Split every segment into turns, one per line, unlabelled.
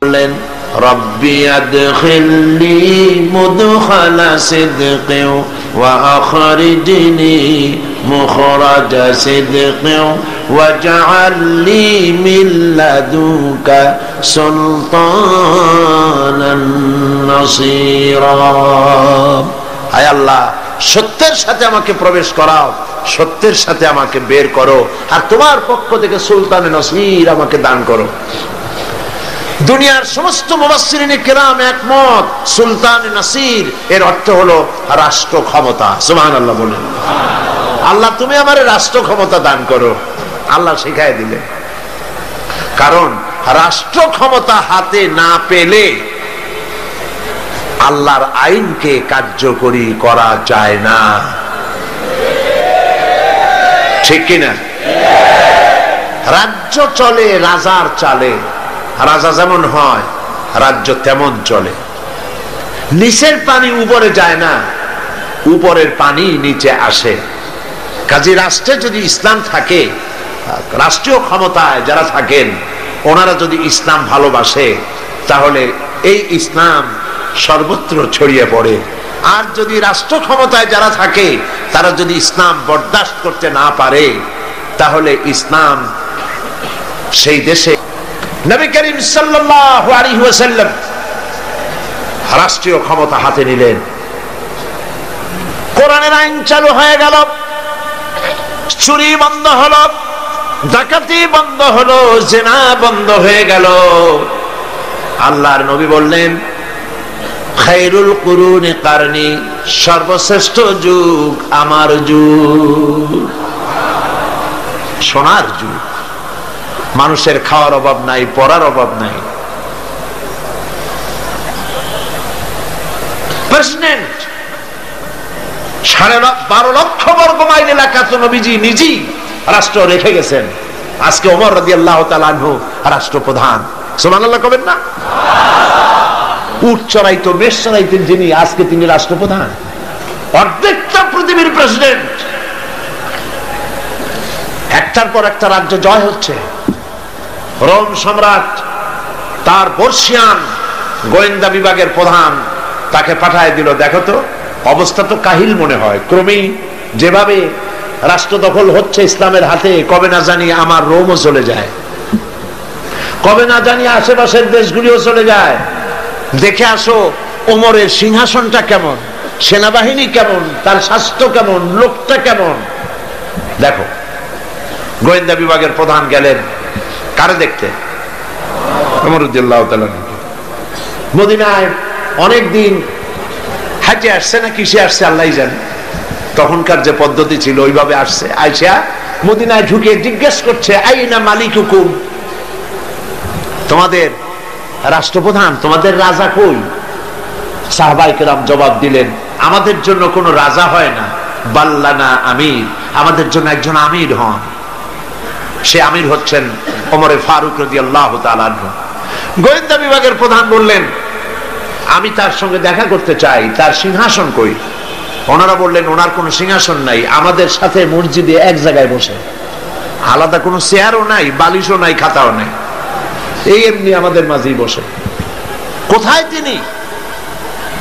বললেন রব্বি আদখিলনি মুদখালা সিদকিন ওয়া আখরিজনি মুখরাজা সিদকিন ওয়াজআল লি মিন লাদুনকা সুলতানান নাসীরা। আয় আল্লাহ, সত্যের সাথে আমাকে প্রবেশ করাও, সত্যের সাথে আমাকে বের করো, আর তোমার পক্ষ থেকে সুলতানে নসীর আমাকে দান করো। দুনিয়ার সমস্ত মুফাসসিরিনে কেরাম একমত, সুলতানে নাসির এর অর্থ হলো রাষ্ট্র ক্ষমতা। সুবহানাল্লাহ বলেন। আল্লাহ তুমি আমারে রাষ্ট্র ক্ষমতা দান করো। আল্লাহ শিখায় দিলেন, কারণ রাষ্ট্র ক্ষমতা হাতে না পেলে আল্লাহর আইনকে কার্যকরী করা যায় না, ঠিক কিনা? রাজ্য চলে রাজার চালে, রাজা যেমন হয় রাজ্য তেমন চলে। নিচের পানি উপরে যায় না, উপরের পানি নিচে আসে। কাজে রাষ্ট্রে যদি ইসলাম থাকে, রাষ্ট্রীয় ক্ষমতায় যারা থাকেন ওনারা যদি ইসলাম ভালোবাসে, তাহলে এই ইসলাম সর্বত্র ছড়িয়ে পড়ে। আর যদি রাষ্ট্র ক্ষমতায় যারা থাকে তারা যদি ইসলাম বরদাস্ত করতে না পারে, তাহলে ইসলাম সেই দেশে। নবী করিম সাল্লাল্লাহু আলাইহি ওয়াসাল্লাম রাষ্ট্রীয় ক্ষমতা হাতে নিলেন, কোরআনের আইন চালু হয়ে গেল, চুরি বন্ধ হলো, ডাকাতি বন্ধ হলো, জিনা বন্ধ হয়ে গেল। আল্লাহর নবী বললেন খায়রুল কুরুনি কারনি, সর্বশ্রেষ্ঠ যুগ আমার যুগ, সোনার যুগ। মানুষের খাওয়ার অভাব নাই, পড়ার অভাব নাই। প্রেসিডেন্ট 12.5 লক্ষ বর্গ মাইল এলাকা তো নবীজি নিজেই রাষ্ট্র রেখে গেছেন। আজকে ওমর রাদিয়াল্লাহু তাআলা আনহু রাষ্ট্রপ্রধান। সুবহানাল্লাহ কবেন না? উট চড়াইতো, মেষ চড়াইতেন যিনি, আজকে তিনি রাষ্ট্রপ্রধান। অর্ধেকটা পৃথিবীর প্রেসিডেন্ট। একটার পর একটা রাজ্য জয় হচ্ছে। রোম সম্রাট তার বর্ষিয়ান গোয়েন্দা বিভাগের প্রধান তাকে পাঠায় দিল, দেখো তো অবস্থা তো কাহিল মনে হয়, ক্রমেই যেভাবে রাষ্ট্র দখল হচ্ছে ইসলামের হাতে, কবে না জানি আমার রোমও চলে যায়, কবে না জানি আশেপাশের দেশগুলিও চলে যায়। দেখে আসো ওমরের সিংহাসনটা কেমন, সেনাবাহিনী কেমন, তার স্বাস্থ্য কেমন, লোকটা কেমন। দেখো, গোয়েন্দা বিভাগের প্রধান গেলেন কারে দেখতে? ওমর রাদিয়াল্লাহু তাআলা। মদিনায় অনেকদিন হাঁটে আসছে না কিসে আসছে আল্লাহই জানে, তখনকার যে পদ্ধতি ছিল ওইভাবে আসছে। আয়েশা মদিনায় ঢুকে জিজ্ঞেস করছে আইনা মালিকুকুম, তোমাদের রাষ্ট্রপ্রধান, তোমাদের রাজা কই? সাহাবায়ে কেরাম জবাব দিলেন আমাদের জন্য কোনো রাজা হয় না, বাল্লানা আমির, আমাদের জন্য একজন আমির হন। সে আমির হচ্ছেন ওমরে ফারুক রাদিয়াল্লাহু তাআলা আনহু। গোয়েন্দা বিভাগের প্রধান বললেন আমি তার সঙ্গে দেখা করতে চাই, তার সিংহাসন কই? ওনারা বললেন ওনার কোনো সিংহাসন নাই, আমাদের সাথে মসজিদে এক জায়গায় বসে, আলাদা কোনো চেয়ারও নাই, বালিশও নাই, খাতাও নাই, এই এমনি আমাদের মাঝেই বসে। কোথায় তিনি?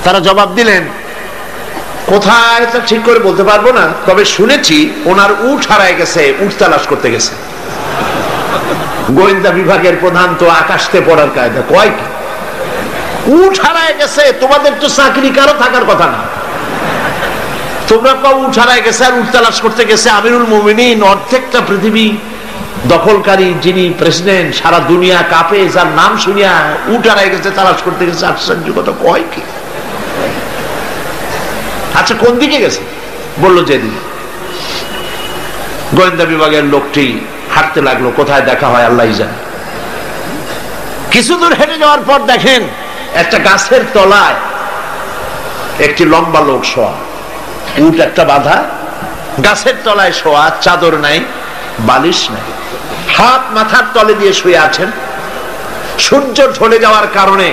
তারা জবাব দিলেন কোথায় তা ঠিক করে বলতে পারবো না, তবে শুনেছি ওনার উট হারায় গেছে, উট তালাশ করতে গেছে। গোয়েন্দা বিভাগের প্রধান তো আকাশতে পড়ার কায়দা, কয় কি উট হারায় গেছে? তোমাদের তো চাকরি কারো থাকার কথা না, তোমরা কও উট হারায় গেছে আর উট তালাশ করতে গেছে। আমিরুল মুমিনিন, অর্ধেকটা পৃথিবী দখলকারী যিনি প্রেসিডেন্ট, সারা দুনিয়া কাঁপে যার নাম শুনিয়া উট হারায় গেছে, তালাশ করতে গেছে, আশ্চর্য কথা, কয় কি? আচ্ছা কোন দিকে গেছে? বললো যেদিকে। গোয়েন্দা বিভাগের লোকটি হাঁটতে লাগলো, কোথায় দেখা হয় আল্লাহই জানে। কিছু দূর হেঁটে যাওয়ার পর দেখেন একটা গাছের তলায় একটি লম্বা লোক শোয়া, উট একটা বাঁধা, গাছের তলায় শোয়া, চাদর নাই, বালিশ নাই, হাত মাথার তলে দিয়ে শুয়ে আছেন। সূর্য ঢলে যাওয়ার কারণে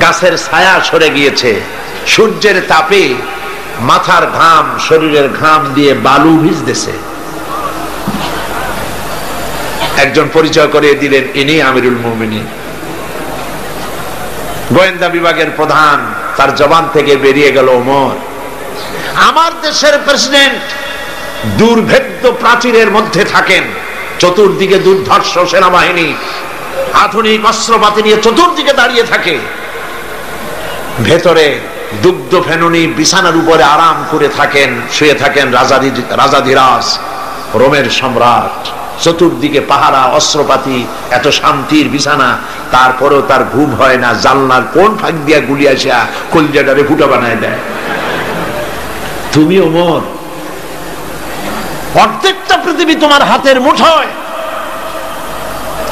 গাছের ছায়া সরে গিয়েছে, সূর্যের তাপে মাথার ঘাম, শরীরের ঘাম দিয়ে বালু ভিজতেছে। একজন পরিচয় করিয়ে দিলেন ইনি আমিরুল মুমিনিন। গোয়েন্দা বিভাগের প্রধান, তার জবান থেকে বেরিয়ে গেল, ওমর, আমার দেশের প্রেসিডেন্ট দুর্ভেদ্য প্রাচীরের মধ্যে থাকেন, চতুর্দিকে দুর্ধর্ষ সেনাবাহিনী আধুনিক অস্ত্রপাতি নিয়ে চতুর্দিকে দাঁড়িয়ে থাকে, ভেতরে দুগ্ধ ফেনুনি বিছানার উপরে আরাম করে থাকেন, শুয়ে থাকেন রাজাধিরাজ রোমের সম্রাট, চতুর্দিকে পাহারা, অস্ত্রপাতি, এত শান্তির বিছানা, তারপরেও তার ঘুম হয় না। জানলার কোন ফাঁক দিয়া গুলি আসা কলিজাটারে ফুটা বানায় দেয়। তুমি ওমর, অর্ধেকটা পৃথিবী তোমার হাতের মুঠোয়,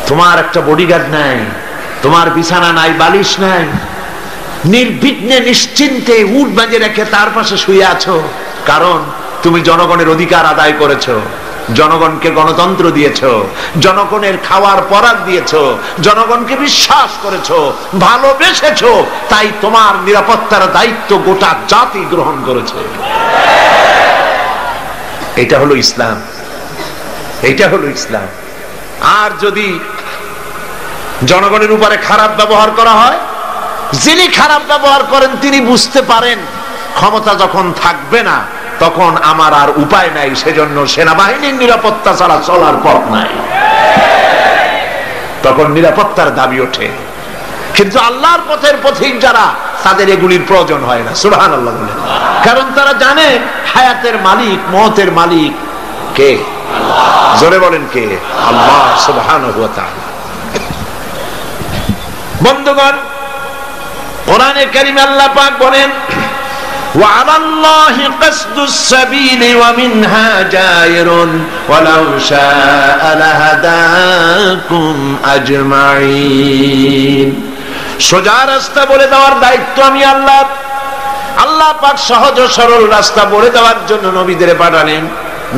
তোমার একটা বডিগার্ড নাই, তোমার বিছানা নাই, বালিশ নাই, নির্বিঘ্নে নিশ্চিন্তে উট বাজে রেখে তার পাশে শুয়ে আছো, কারণ তুমি জনগণের অধিকার আদায় করেছো, জনগণকে গণতন্ত্র দিয়েছো, জনগণের খাওয়ার পরাগ দিয়েছো, জনগণকে বিশ্বাস করেছো, ভালোবেসেছো, তাই তোমার নিরাপত্তার দায়িত্ব গোটা জাতি গ্রহণ করেছে। এটা হলো ইসলাম, এটা হলো ইসলাম। আর যদি জনগণের উপরে খারাপ ব্যবহার করা হয়, যিনি খারাপ ব্যবহার করেন তিনি বুঝতে পারেন ক্ষমতা যখন থাকবে না তখন আমার আর উপায় নাই, সেজন্য সেনাবাহিনীর নিরাপত্তা ছাড়া চলার পথ নাই, তখন নিরাপত্তার দাবি ওঠে। কিন্তু আল্লাহর পথের পথিক যারা, তাদের এগুলির প্রয়োজন হয় না, সুবহানাল্লাহ বলেন, কারণ তারা জানে হায়াতের মালিক, মওতের মালিক কে? জোরে বলেন কে? আল্লাহ সুবহানাহু ওয়া তাআলা। বন্ধুগণ, কোরআনে কারীমে আল্লাহ পাক বলেন, وعلى الله قصد السبيل ومنها جائر ولو شاء لهداكم أجمعين। সোজা রাস্তা বলে দেওয়ার দায়িত্ব আমি আল্লাহ। আল্লাহ পাক সহজ সরল রাস্তা বলে দেওয়ার জন্য নবীদের পাঠালেন,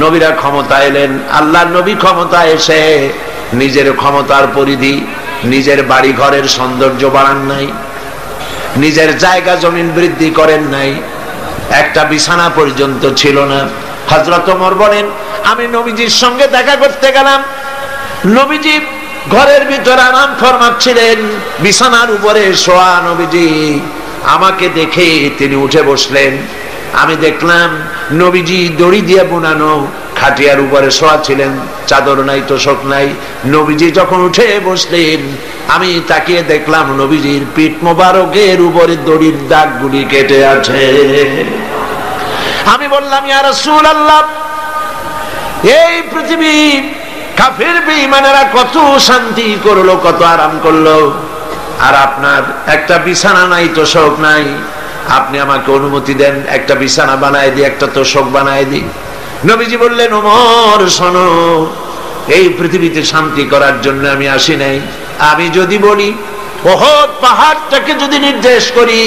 নবীরা ক্ষমতা এলেন। আল্লাহর নবী ক্ষমতা এসে নিজের ক্ষমতার পরিধি, নিজের বাড়ি ঘরের সৌন্দর্য বাড়ান নাই, নিজের জায়গা জমিন বৃদ্ধি করেন নাই, একটা বিছানা পর্যন্ত ছিল না। হযরত ওমর বলেন, আমি নবীজির সঙ্গে দেখা করতে গেলাম, নবীজি ঘরের ভিতরে আরাম ফরমাচ্ছিলেন, বিছানার উপরে শোয়া নবীজি। আমাকে দেখে তিনি উঠে বসলেন। আমি দেখলাম নবীজি দড়ি দিয়ে বুনানো খাটিয়ার উপরে শোয়া ছিলেন, চাদর নাই, তোশক নাই। নবীজি যখন উঠে বসলেন, আমি তাকিয়ে দেখলাম নবীজির পিঠ মোবারকের উপরে দড়ির দাগগুলি কেটে আছে। আমি বললাম, ইয়া রাসূলুল্লাহ, এই পৃথিবী কাফির বেঈমানেরা কত শান্তি করলো, কত আরাম করলো, আর আপনার একটা বিছানা নাই, তোশক নাই। আপনি আমাকে অনুমতি দেন, একটা বিছানা বানায় দিই, একটা তোশক বানায় দিই। নবীজি বললেন, ওমর শোনো, এই পৃথিবীতে শান্তি করার জন্য আমি আসি নাই। আমি যদি বলি ওহদ পাহাড়টাকে যদি নির্দেশ করি,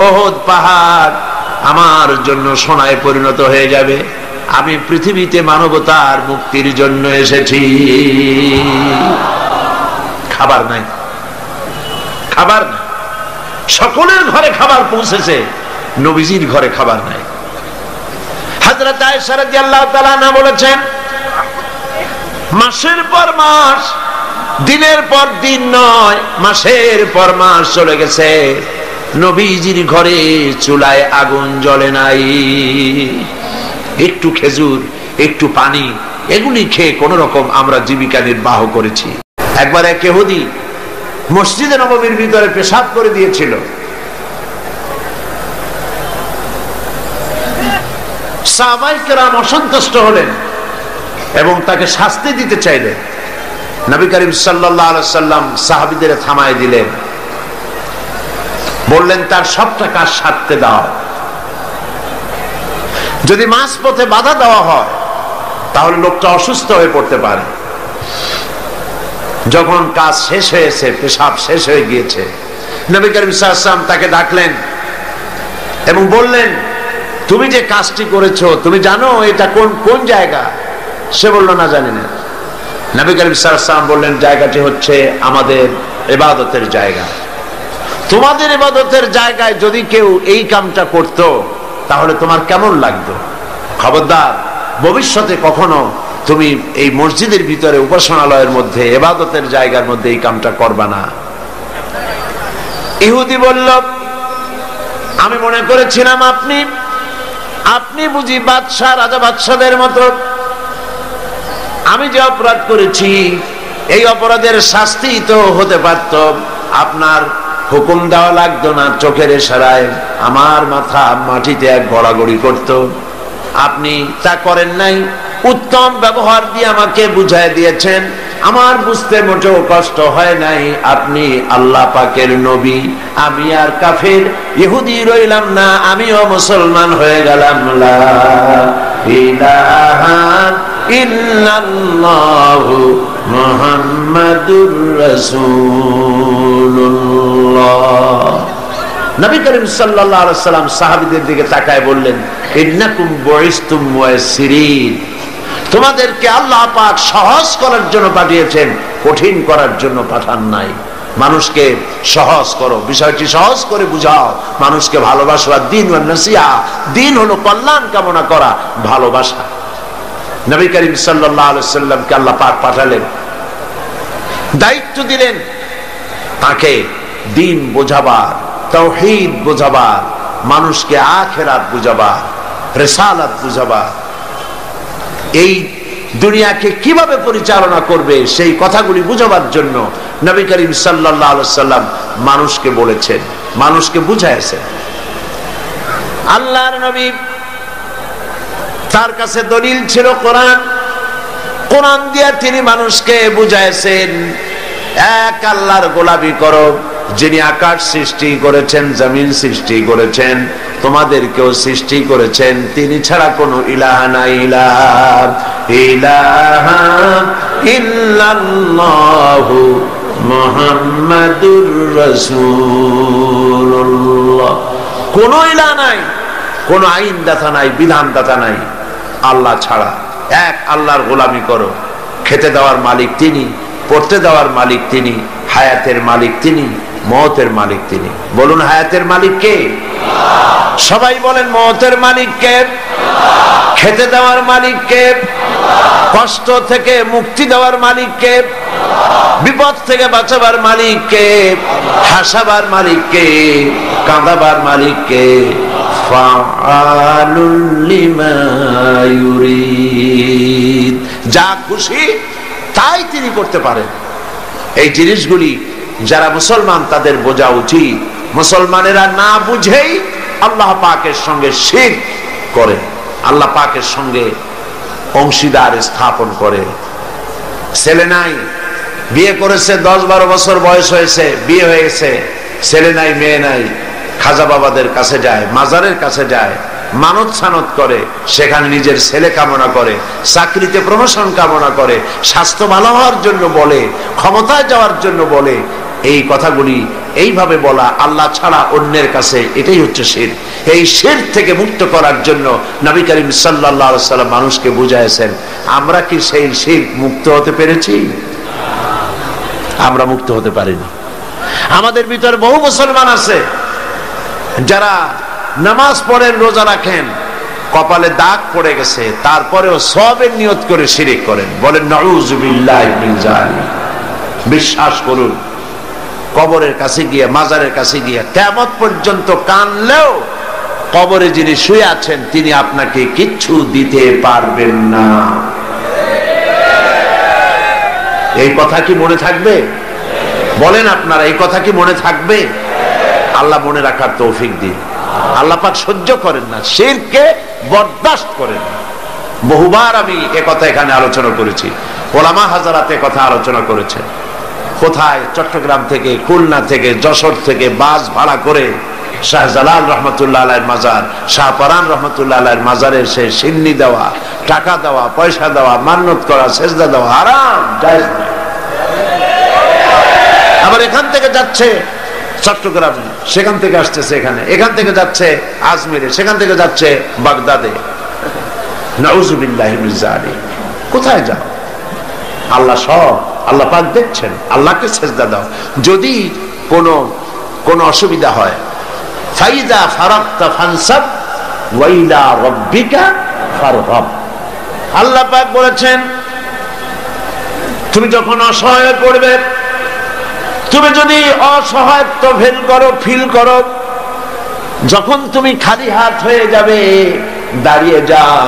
ওহদ পাহাড় আমার জন্য সোনায় পরিণত হয়ে যাবে। আমি পৃথিবীতে মানবতার মুক্তির জন্য এসেছি। খাবার নাই, খাবার নাই, সকলের ঘরে খাবার পৌঁছেছে, নবীজির ঘরে খাবার নাই। হযরত আয়েশা রাদিয়াল্লাহু তাআলা আনহা বলেছেন, মাসের পর মাস, দিনের পর দিন নয়, মাসের পর মাস চলে গেছে, নবীজির ঘরে চুলায় আগুন জ্বলে নাই। একটু খেজুর, একটু পানি, এগুলি খেয়ে কোন রকম আমরা জীবিকা নির্বাহ করেছি। একবার এক ইহুদি মসজিদে নববীর ভিতরে পেশাব করে দিয়েছিল। সাহাবায়ে কেরাম অসন্তুষ্ট হলেন এবং তাকে শাস্তি দিতে চাইলেন। নবী করিম সাল্লাল্লাহু আলাইহি সাল্লাম সাহাবীদের থামায় দিলেন, বললেন তার সবটা কাজ সারতে দাও। যদি মাঝপথে বাধা দেওয়া হয় তাহলে লোকটা অসুস্থ হয়ে পড়তে পারে। যখন কাজ শেষ হয়েছে, পেশাব শেষ হয়ে গিয়েছে, নবী করিম সাল্লাল্লাহু আলাইহি ওয়াসাল্লাম তাকে ডাকলেন এবং বললেন, তুমি যে কাজটি করেছো তুমি জানো এটা কোন কোন জায়গা? সে বলল, না জানি না। নবী করিম সাল্লাল্লাহু আলাইহি ওয়াসাল্লাম বললেন, জায়গাটি হচ্ছে আমাদের ইবাদতের জায়গা। তোমাদের ইবাদতের জায়গায় যদি কেউ এই কামটা করত তাহলে তোমার কেমন লাগতো? খবরদার, ভবিষ্যতে কখনো তুমি এই মসজিদের ভিতরে, উপাসনালয়ের মধ্যে, ইবাদতের জায়গার মধ্যে এই কামটা করবা না। ইহুদি বলল, আমি মনে করেছিলাম আপনি বুঝি বাদশাহ, রাজা বাদশাদের মতো। আমি যে অপরাধ করেছি এই অপরাধের শাস্তি তো হতে পারত, আপনার হুকুম দেওয়া লাগতো না, চোখের ইশারায় আমার মাথা মাটিতে এক গড়াগড়ি করত। আপনি তা করেন নাই, উত্তম ব্যবহার দিয়ে আমাকে বুঝাই দিয়েছেন, আমার বুঝতে মোটেও কষ্ট হয় নাই। আপনি আল্লাহ পাকের নবী, আমি আর কাফের ইহুদি রইলাম না, আমিও মুসলমান হয়ে গেলাম। লা ইলাহা ইল্লাল্লাহু মুহাম্মাদুর রাসূলুল্লাহ। নবী করিম সাল্লাল্লাহু আলাইহি সাল্লাম সাহাবীদের দিকে তাকায় বললেন, ইন্নাকুম বুইসতুম মুয়াসসিরিন, তোমাদেরকে আল্লাহ পাক সহজ করার জন্য পাঠিয়েছেন, কঠিন করার জন্য পাঠান নাই। মানুষকে সহজ করো, বিষয়টি সহজ করে বুঝাও, মানুষকে ভালোবাসো। দ্বীন ওয়ান নাসিহা, দ্বীন হলো কল্যাণ কামনা করা, ভালোবাসা। নবী করিম সাল্লাল্লাহু আলাইহি সাল্লামকে আল্লাহ পাক পাঠালেন, দায়িত্ব দিলেন তাকে দ্বীন বোঝাবার, তাওহীদ বোঝাবার, মানুষকে আখিরাত বুঝাবার, রিসালাত বুঝাবার, এই দুনিয়াকে কিভাবে পরিচালনা করবে সেই কথাগুলি বুঝাবার জন্য নবী করিম সাল্লাল্লাহু আলাইহি সাল্লাম মানুষকে বলেছেন, মানুষকে বুঝাইছেন। আল্লাহর নবী, তার কাছে দলিল ছিল কোরআন, কোরআন দিয়ে তিনি মানুষকে বুঝাইছেন, এক আল্লাহর গোলামি করো, যিনি আকাশ সৃষ্টি করেছেন, জমিন সৃষ্টি করেছেন, তোমাদেরকেও সৃষ্টি করেছেন, তিনি ছাড়া কোনো ইলাহা নাই। ইলাহা ইল্লাল্লাহু মুহাম্মাদুর রাসূলুল্লাহ। কোনো ইলাহা নাই, কোনো আইন দাতা নাই, বিধান দাতা নাই আল্লাহ ছাড়া। এক আল্লাহর গোলামি করো। খেতে দেওয়ার মালিক তিনি, পড়তে দেওয়ার মালিক তিনি, হায়াতের মালিক তিনি, মওতের মালিক তিনি। বলুন, হায়াতের মালিক কে? সবাই বলেন, মওতের মালিক কে? খেতে দেওয়ার মালিক কে? কষ্ট থেকে মুক্তি দেওয়ার মালিক কে? বিপদ থেকে বাঁচাবার মালিক কে? হাসাবার মালিক কে? কাঁদাবার মালিক কে? ফাআলুল লিমা ইউরিদ, যা খুশি তাই তিনি করতে পারেন। এই জিনিসগুলি যারা মুসলমান তাদের বোঝা উচিত। মুসলমানেরা না বুঝেই আল্লাহ পাকের সঙ্গে শিরক করে, আল্লাহ পাকের সঙ্গে অংশীদার স্থাপন করে। ছেলে নাই, বিয়ে করেছে, 10-12 বছর বয়স হয়েছে, বিয়ে হয়ে গেছে, ছেলে নাই, মেয়ে নাই, খাজা বাবাদের কাছে যায়, মাজারের কাছে যায়, মানত সানত করে, সেখানে নিজের ছেলে কামনা করে, চাকরিতে প্রমোশন কামনা করে, স্বাস্থ্য ভালো হওয়ার জন্য বলে, ক্ষমতায় যাওয়ার জন্য বলে। এই কথাগুলি এইভাবে বলা আল্লাহ ছাড়া অন্যের কাছে, এটাই হচ্ছে শিরক। এই শিরক থেকে মুক্ত করার জন্য নবী করিম সাল্লাল্লাহু আলাইহি সাল্লাম মানুষকে বুঝাইছেন। আমরা কি সেই শিরক মুক্ত হতে পেরেছি? আমরা মুক্ত হতে পারিনি। আমাদের ভিতরে বহু মুসলমান আছে যারা নামাজ পড়েন, রোজা রাখেন, কপালে দাগ পড়ে গেছে, তারপরেও সওয়াবের নিয়ত করে শিরক করেন। বলেন নাউযুবিল্লাহি মিন যালিক। বিশ্বাস করুন, কবরের কাছে গিয়ে, মাজারের কাছে গিয়ে কিয়ামত পর্যন্ত কানলেও কবরে যিনি শুয়ে আছেন তিনি আপনাকে কিচ্ছু দিতে পারবেন না। এই কথা কি মনে থাকবে? বলেন আপনারা, এই কথা কি মনে থাকবে? আল্লাহ মনে রাখার তৌফিক দিন। আল্লাহ পাক সহ্য করেন না, শিরককে বরদাস্ত করেন না। বহুবার আমি একথা এখানে আলোচনা করেছি, ওলামা হাজারাত কথা আলোচনা করেছেন। কোথায়? চট্টগ্রাম থেকে, খুলনা থেকে, যশোর থেকে বাস ভাড়া করে শাহজালাল রহমতুল্লাহ আলাইহির মাজার, শাহপরান রহমতুল্লাহ আলাইহির মাজারে এসে সিন্নি দেওয়া, টাকা দেওয়া, পয়সা দেওয়া, মান্নত করা, সেজদা দেওয়া হারাম, জায়েজ নয়। আবার এখান থেকে যাচ্ছে চট্টগ্রামে, সেখান থেকে আসতেছে এখানে, এখান থেকে যাচ্ছে আজমিরে, সেখান থেকে যাচ্ছে বাগদাদে। নাউযুবিল্লাহি মিন যালিক। কোথায় যাও? আল্লাহ সব, আল্লাহ পাক দেখছেন। আল্লাহকে সেজদা দাও। যদি কোনো অসুবিধা হয়, ফাইযা ফারাগতা ফানসাব ওয়া ইলা রাব্বিকা ফারগাব। আল্লাহ পাক বলেছেন, তুমি যখন অসহায় পড়বে, তুমি যদি অসহায়ত্ব ফিল করো, যখন তুমি খালি হাত হয়ে যাবে, দাঁড়িয়ে যাও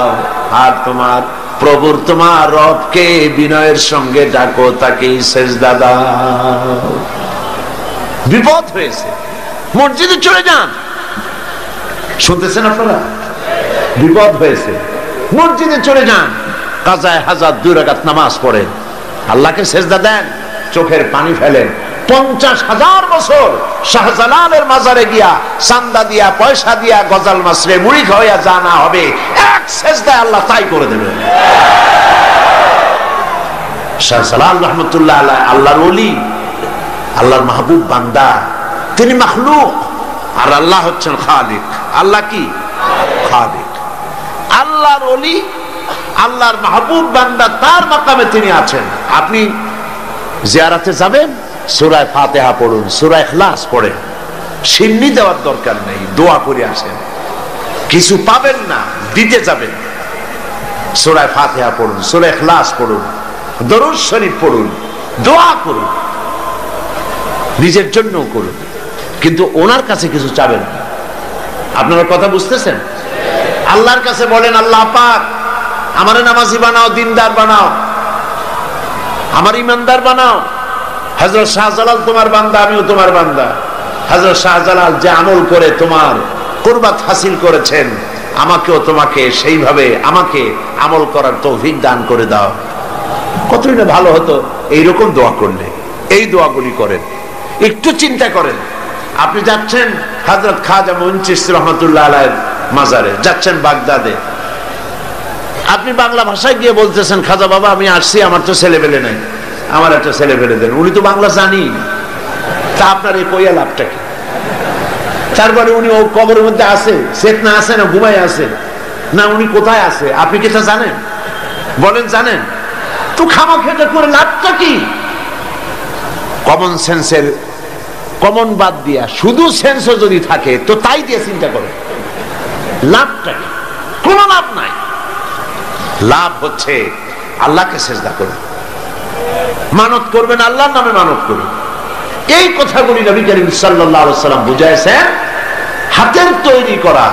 আর তোমার প্রভুর, তোমার রবকে বিনয়ের সঙ্গে ডাকো, তাকে সেজদা দাও। বিপদ হয়েছে, মসজিদে চলে যান। শুনতেছেন আপনারা? বিপদ হয়েছে, মসজিদে চলে যান, কাজায়ে হাজাত 2 রাকাত নামাজ পড়েন, আল্লাহকে সেজদা দেন, চোখের পানি ফেলেন। 50,000 বছর শাহজালালের মাজারে গিয়া চান্দা দিয়া, পয়সা দিয়া, গজাল মাসরে মুড়ি খাওয়া যা না হবে, এক সেজদায় আল্লাহ তাই করে দেবেন। শাহজালাল রহমতুল্লাহ আলাইহি আল্লাহর ওলি, আল্লাহর মাহবুব বান্দা, তিনি মাখলুক আর আল্লাহ হচ্ছেন খালিক। আল্লাহ কি? খালিক। আল্লাহর ওলি, আল্লাহর মাহবুব বান্দা, তার মাকামে তিনি আছেন। আপনি জিয়ারতে যাবেন, সূরা ফাতিহা পড়ুন, সূরা ইখলাস পড়েন, সিন্নি দেওয়ার দরকার নেই, দোয়া করে আসেন। কিছু পাবেন না, দিতে যাবেন, সূরা ফাতিহা পড়ুন, সূরা ইখলাস পড়ুন, দরুদ শরীফ পড়ুন, দোয়া করুন, নিজের জন্য করুন, কিন্তু ওনার কাছে কিছু চাবেন না। আপনারা কথা বুঝতেছেন? আল্লাহর কাছে বলেন, আল্লাহ পাক আমারে নামাজি বানাও, দিনদার বানাও, আমার ইমানদার বানাও। হযরত শাহজালাল তোমার বান্দা, আমিও তোমার বান্দা। হযরত শাহজালাল যে আমল করে তোমার কুরবাত হাসিল করেছেন, আমাকেও তোমাকে সেইভাবে আমাকে আমল করার তৌফিক দান করে দাও। কতই না ভালো হতো এইরকম দোয়া করলে। এই দোয়াগুলি করেন, একটু চিন্তা করেন। আপনি যাচ্ছেন হযরত খাজা মুঈন চিশতি রহমাতুল্লাহ আলাইহির মাজারে, যাচ্ছেন বাগদাদে, আপনি বাংলা ভাষায় গিয়ে বলতেছেন, খাজা বাবা আমি আসছি, আমার তো ছেলে পেলে নাই, আমার একটা ছেলে পেলে দেন। উনি তো বাংলা জানি, তা আপনার এই কইয়া লাভটা কি? তারপরে উনি ও কবরের মধ্যে আছে, চেতনা আছে না ঘুমায় আছে, না উনি কোথায় আছে আপনি কি তা জানেন? বলেন জানেন? তো খামাখেটা করে লাভটা কি? কমন সেন্সের, কমন বাদ দিয়া শুধু সেন্সও যদি থাকে তো তাই দিয়ে চিন্তা করে লাভটা কি? কোন লাভ নাই। লাভ হচ্ছে আল্লাহকে সেজদা করুন, মানত করবেন, আল্লাহর নামে মানত করুন। এই কথাগুলি নবী করিম সাল্লাল্লাহু আলাইহি ওয়াসাল্লাম বুঝাইছেন। হাতের তৈরি করা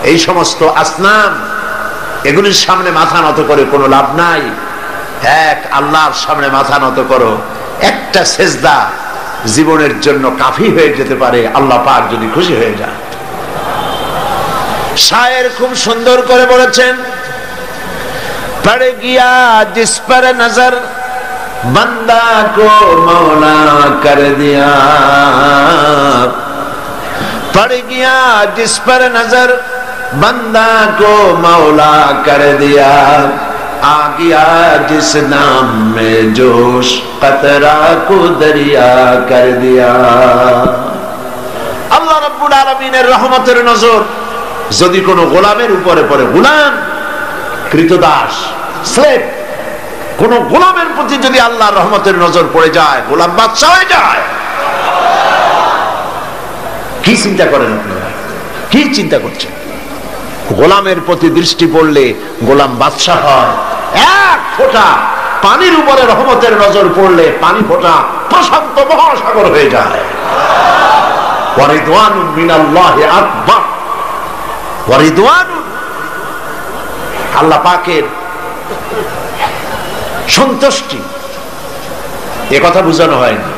এই সমস্ত আসনাম, এগুলির সামনে মাথা নত করে কোনো লাভ নাই। এক আল্লাহর সামনে মাথা নত করো, একটা সেজদা জীবনের জন্য কাফি হয়ে যেতে পারে, আল্লাহ পাক যদি খুশি হয়ে যায়। শায়ের খুব সুন্দর করে বলেছেন, পড় গিয়া জিস পর নজর बंदा को मौला कर दिया, पड़ गया जिस पर नजर बंदा को मौला कर दिया, आ गया जिस नाम में जोश कतरा को दरिया कर दिया। আল্লাহ রাব্বুল আলামিনের রহমতের নজর যদি কোনো গোলামের উপরে পড়ে, গোলাম কৃতদাস স্লেভ, কোন গোলামের প্রতি যদি আল্লাহর রহমতের নজর পড়ে যায়, গোলাম বাদশা হয়ে যায়। কি চিন্তা করেন আপনারা? কি চিন্তা করছেন? গোলামের প্রতি দৃষ্টি পড়লে গোলাম বাদশা হয়। এক ফোঁটা পানির উপরে রহমতের নজর পড়লে পানি ফোঁটা প্রশান্ত মহাসাগর হয়ে যায়। ওয়ারিদওয়ানুম মিনাল্লাহি আকবার, ওয়ারিদওয়ানুন আল্লাহ পাকের সন্তুষ্টি, এ কথা বোঝানো হয়নি।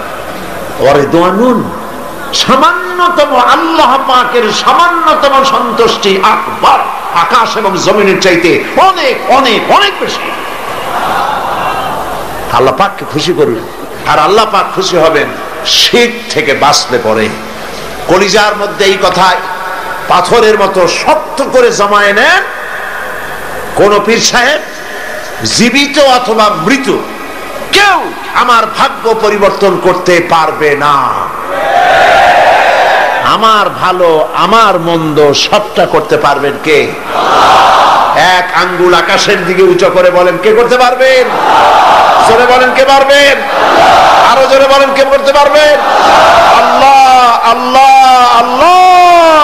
ওয়ারিদওয়ানুন সামান্যতম আল্লাহ পাকের সামান্যতম সন্তুষ্টি আকবার, আকাশ এবং জমিনের চাইতে অনেক অনেক অনেক বেশি। আল্লাহ পাককে খুশি করুন, আর আল্লাহ পাক খুশি হবেন শিরক থেকে বাঁচলে পরে। কলিজার মধ্যে এই কথা পাথরের মতো শক্ত করে জমায়ে নেন। কোন পীর সাহেব জীবিত অথবা মৃত কেউ আমার ভাগ্য পরিবর্তন করতে পারবে না। আমার ভালো আমার মন্দ সবটা করতে পারবেন কে? এক আঙ্গুল আকাশের দিকে উঁচু করে বলেন, কে করতে পারবেন? জোরে বলেন, কে পারবেন? আরো জোরে বলেন, কে করতে পারবেন? আল্লাহ আল্লাহ আল্লাহ।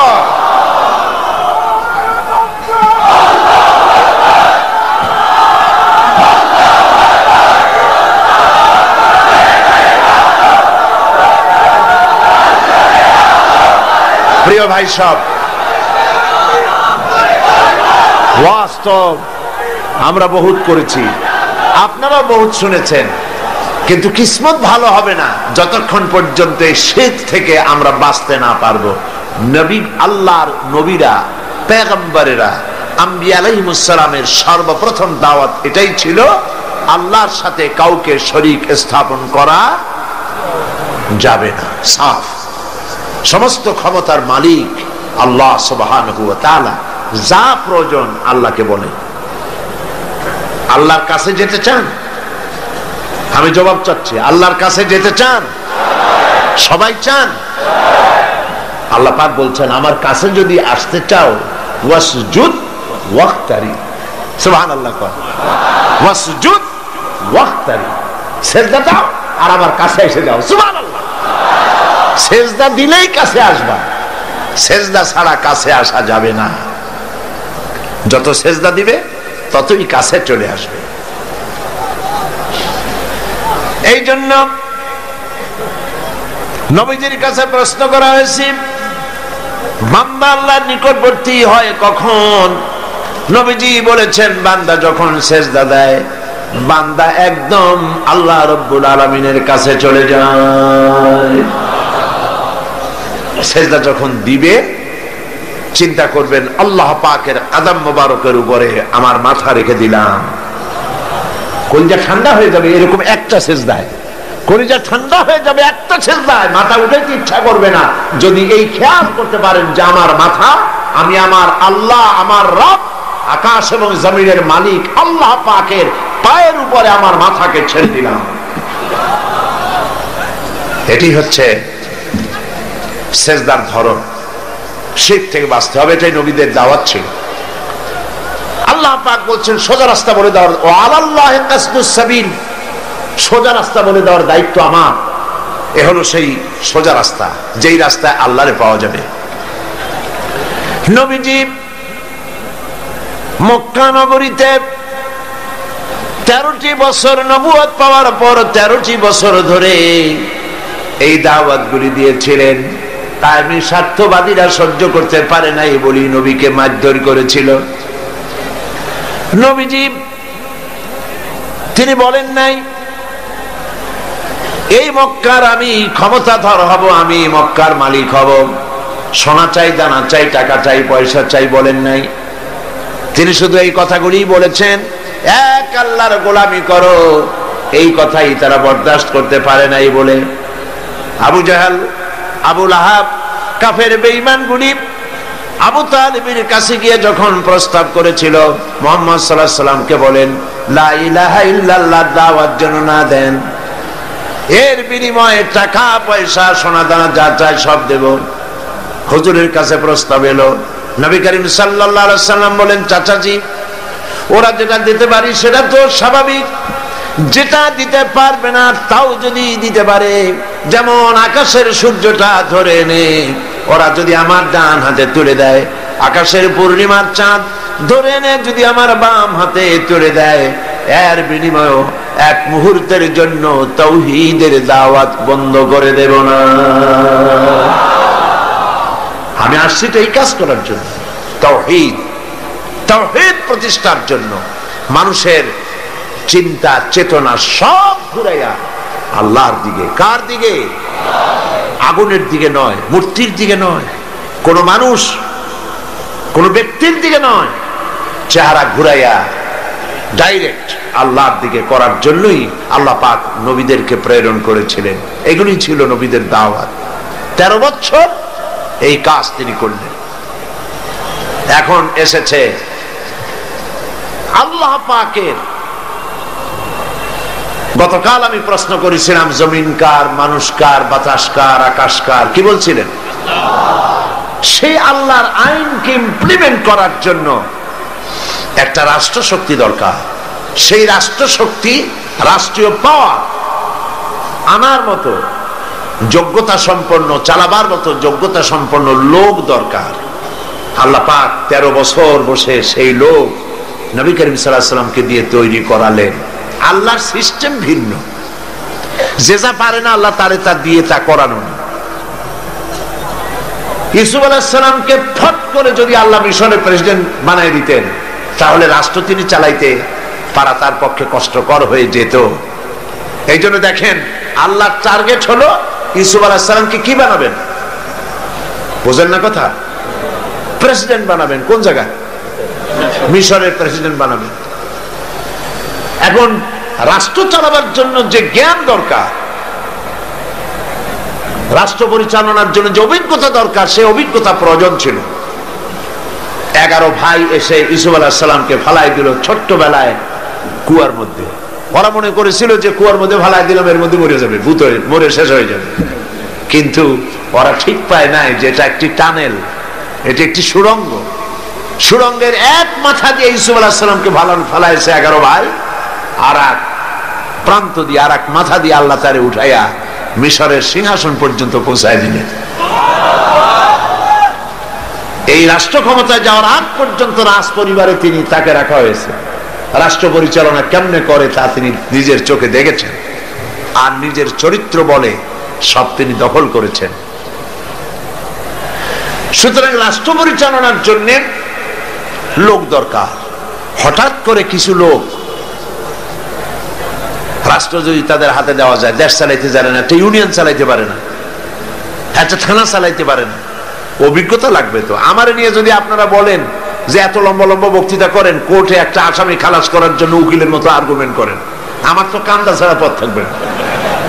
প্রিয় ভাই সব, বাস্তব আমরা বহুত করেছি, আপনারা বহুত শুনেছেন, কিন্তু কিসমত ভালো হবে না যতক্ষণ পর্যন্ত এই শিরক থেকে আমরা বাঁচতে না পারবো। নবী, আল্লাহর নবীরা, পেগম্বরেরা, আম্বিয়া আলাইহিমুস সালামের সর্বপ্রথম দাওয়াত এটাই ছিল, আল্লাহর সাথে কাউকে শরীক স্থাপন করা যাবে না। সাফ, সমস্ত ক্ষমতার মালিক আল্লাহ সুবহানাহু ওয়া তাআলা, যা প্রয়োজন আল্লাহকে বলে। আল্লাহর কাছে যেতে চান? আমি জবাব চাচ্ছি, আল্লাহর কাছে যেতে চান? সবাই চান? আল্লাহ পাক বলছেন, আমার কাছে যদি আসতে চাও ওয়াসজুদ ওয়াক্তারি, সুবহানাল্লাহ, ওয়াসজুদ ওয়াক্তারি, সিজদা দাও আর আমার কাছে এসে যাও। সুবহানাল্লাহ, সিজদা দিলেই কাছে আসবা, সিজদা ছাড়া কাছে আসা যাবে না। যত সিজদা দিবে ততই কাছে চলে আসবে। এই জন্য নবীজির কাছে প্রশ্ন করা হয়েছে, বান্দা আল্লাহর নিকটবর্তী হয় কখন? নবীজি বলেছেন, বান্দা যখন সিজদা দেয়, বান্দা একদম আল্লাহ রাব্বুল আলামিনের কাছে চলে যায়। সিজদা যখন দিবে, চিন্তা করবেন আল্লাহ পাকের কদম মোবারকের উপরে আমার মাথা রেখে দিলাম। কলিজা ঠান্ডা হয়ে যাবে এরকম একটা সিজদায়, কলিজা ঠান্ডা হয়ে যাবে একটা সিজদায়, মাথা উঠাইতে ইচ্ছা করবে না। যদি এই খেয়াল করতে পারেন যে আমার মাথা, আমি আমার আল্লাহ, আমার রব, আকাশ এবং জমিনের মালিক আল্লাহ পাকের পায়ের উপরে আমার মাথাকে ছেড়ে দিলাম। এটি হচ্ছে সিজদার ধরন। শিরক থেকে বাঁচতে হবে, এটাই নবীদের দাওয়াত ছিল। আল্লাহ পাক বলছেন, সোজা রাস্তা বলে দেওয়ার, ও আলাল্লাহি কাসদুস সাবিল, সোজা রাস্তা বলে দেওয়ার দায়িত্ব আমার। এ হলো সেই সোজা রাস্তা, যেই রাস্তায় আল্লাহরে পাওয়া যাবে। নবীজি মক্কা নগরীতে 13টি বছর নবুয়ত পাওয়ার পর 13টি বছর ধরে এই দাওয়াতগুলি দিয়েছিলেন। তাই স্বার্থবাদীরা সহ্য করতে পারে নাই বলি নবীকে মারধর করেছিল। নবীজি তিনি বলেন নাই, এই মক্কার আমি ক্ষমতাধর হব, আমি মক্কার মালিক হব, সোনা চাই, দানা চাই, টাকা চাই, পয়সা চাই, বলেন নাই। তিনি শুধু এই কথাগুলি বলেছেন, এক আল্লাহর গোলামি করো। এই কথাই তারা বরদাস্ত করতে পারে নাই বলে আবু জাহাল, আবু লাহাব, কাফের বেঈমান গুলি আবু তালিবের কাছে গিয়ে যখন প্রস্তাব করেছিল মুহাম্মদ সাল্লাল্লাহু আলাইহি সাল্লামকে বলেন লা ইলাহা ইল্লাল্লাহ দাওয়াত যেন না দেন, এর বিনিময়ে টাকা পয়সা সোনা দানা যা চাই সব দেব। হুজুরের কাছে প্রস্তাব এলো, নবী করিম সাল্লাল্লাহু আলাইহি সাল্লাম বলেন, চাচাজি ওরা যেটা দিতে পারি সেটা তো স্বাভাবিক, যেটা দিতে পারবে না তাও যদি দিতে পারে, যেমন আকাশের সূর্যটা ধরে এনে ওরা যদি আমার ডান হাতে তুলে দেয়, আকাশের পূর্ণিমার চাঁদ ধরে এনে যদি আমার বাম হাতে তুলে দেয়, এর বিনিময়ে এক মুহূর্তের জন্য তাওহীদের দাওয়াত বন্ধ করে দেব না। আমি আসছি তো এই কাজ করার জন্য, তাওহীদ, তাওহীদ প্রতিষ্ঠার জন্য। মানুষের চিন্তা চেতনা সব ঘুরাইয়া আল্লাহর দিকে। কার দিকে? আগুনের দিকে নয়, মূর্তির দিকে নয়, কোন মানুষ কোন ব্যক্তির দিকে নয়, চেহারা ঘুরাইয়া ডাইরেক্ট আল্লাহর দিকে করার জন্যই আল্লাহ পাক নবীদেরকে প্রেরণ করেছিলেন। এগুলি ছিল নবীদের দাওয়াত। 13 বছর এই কাজ তিনি করলেন। এখন এসেছে আল্লাহ পাকের, গতকাল আমি প্রশ্ন করেছিলাম জমিন কার, মানুষ কার, বাতাস কার, আকাশ কার, কি বলছিলেন? সেই আল্লাহর আইনকে ইমপ্লিমেন্ট করার জন্য একটা রাষ্ট্র শক্তি দরকার। সেই রাষ্ট্র শক্তি, রাষ্ট্রীয় পাওয়ার আনার মতো যোগ্যতা সম্পন্ন, চালাবার মতো যোগ্যতা সম্পন্ন লোক দরকার। আল্লাহ পাক 13 বছর বসে সেই লোক নবী করিম সাল্লাল্লাহু আলাইহি সাল্লামকে দিয়ে তৈরি করালেন। আল্লাহর সিস্টেম ভিন্ন, যে যা পারে না আল্লাহ তারে তা দিয়ে তা করানো না। ইউসুফ আলাইহিস সালামকে ফট করে যদি আল্লাহ মিশরের প্রেসিডেন্ট বানায় দিতেন, তাহলে রাষ্ট্র তিনি চালাইতে পারা তার পক্ষে কষ্টকর হয়ে যেত। এই জন্য দেখেন, আল্লাহর টার্গেট হলো ইউসুফ আলাইহিস সালামকে কি বানাবেন? বুঝেন না কথা? প্রেসিডেন্ট বানাবেন। কোন জায়গায়? মিশরের প্রেসিডেন্ট বানাবেন। এখন রাষ্ট্র চালাবার জন্য যে জ্ঞান দরকার, রাষ্ট্র পরিচালনার জন্য যে অভিজ্ঞতা দরকার, সে অভিজ্ঞতা প্রয়োজন ছিল। 11 ভাই এসে ইউসুফ আলাইহিস সালামকে ফালাই দিল ছোট্টবেলায় কুয়ার মধ্যে। ওরা মনে করেছিল যে কুয়ার মধ্যে ফালাই দিলাম, এর মধ্যে মরে যাবে, ভূত হয়ে মরে শেষ হয়ে যাবে। কিন্তু ওরা ঠিক পায় নাই যে এটা একটি টানেল, এটি একটি সুড়ঙ্গ। সুড়ঙ্গের এক মাথা দিয়ে ইউসুফ আলাইহিস সালামকে ফালাইছে 11 ভাই, আর এক প্রান্ত দিয়ে, আর এক মাথা দিয়ে আল্লাহ তারে উঠাইয়া মিশরের সিংহাসন পর্যন্ত পৌঁছায় দিলেন। এই রাষ্ট্র ক্ষমতায় যাওয়ার আগ পর্যন্ত রাজ পরিবারে তাকে রাখা হয়েছে। রাষ্ট্র পরিচালনা কেমনে করে তা তিনি নিজের চোখে দেখেছেন, আর নিজের চরিত্র বলে সব তিনি দখল করেছেন। সুতরাং রাষ্ট্র পরিচালনার জন্য লোক দরকার। হঠাৎ করে কিছু লোক রাষ্ট্র যদি তাদের হাতে দেওয়া যায়, দেশ চালাইতে জানে না, একটা ইউনিয়ন চালাইতে পারে না, একটা থানা চালাইতে পারে না, অভিজ্ঞতা লাগবে তো। আমার নিয়ে যদি আপনারা বলেন যে এত লম্বা লম্বা বক্তৃতা করেন, কোর্টে একটা আসামি খালাস করার জন্য উকিলের মতো আর্গুমেন্ট করেন, আমার তো কান্দা ছাড়া পথ থাকবে না,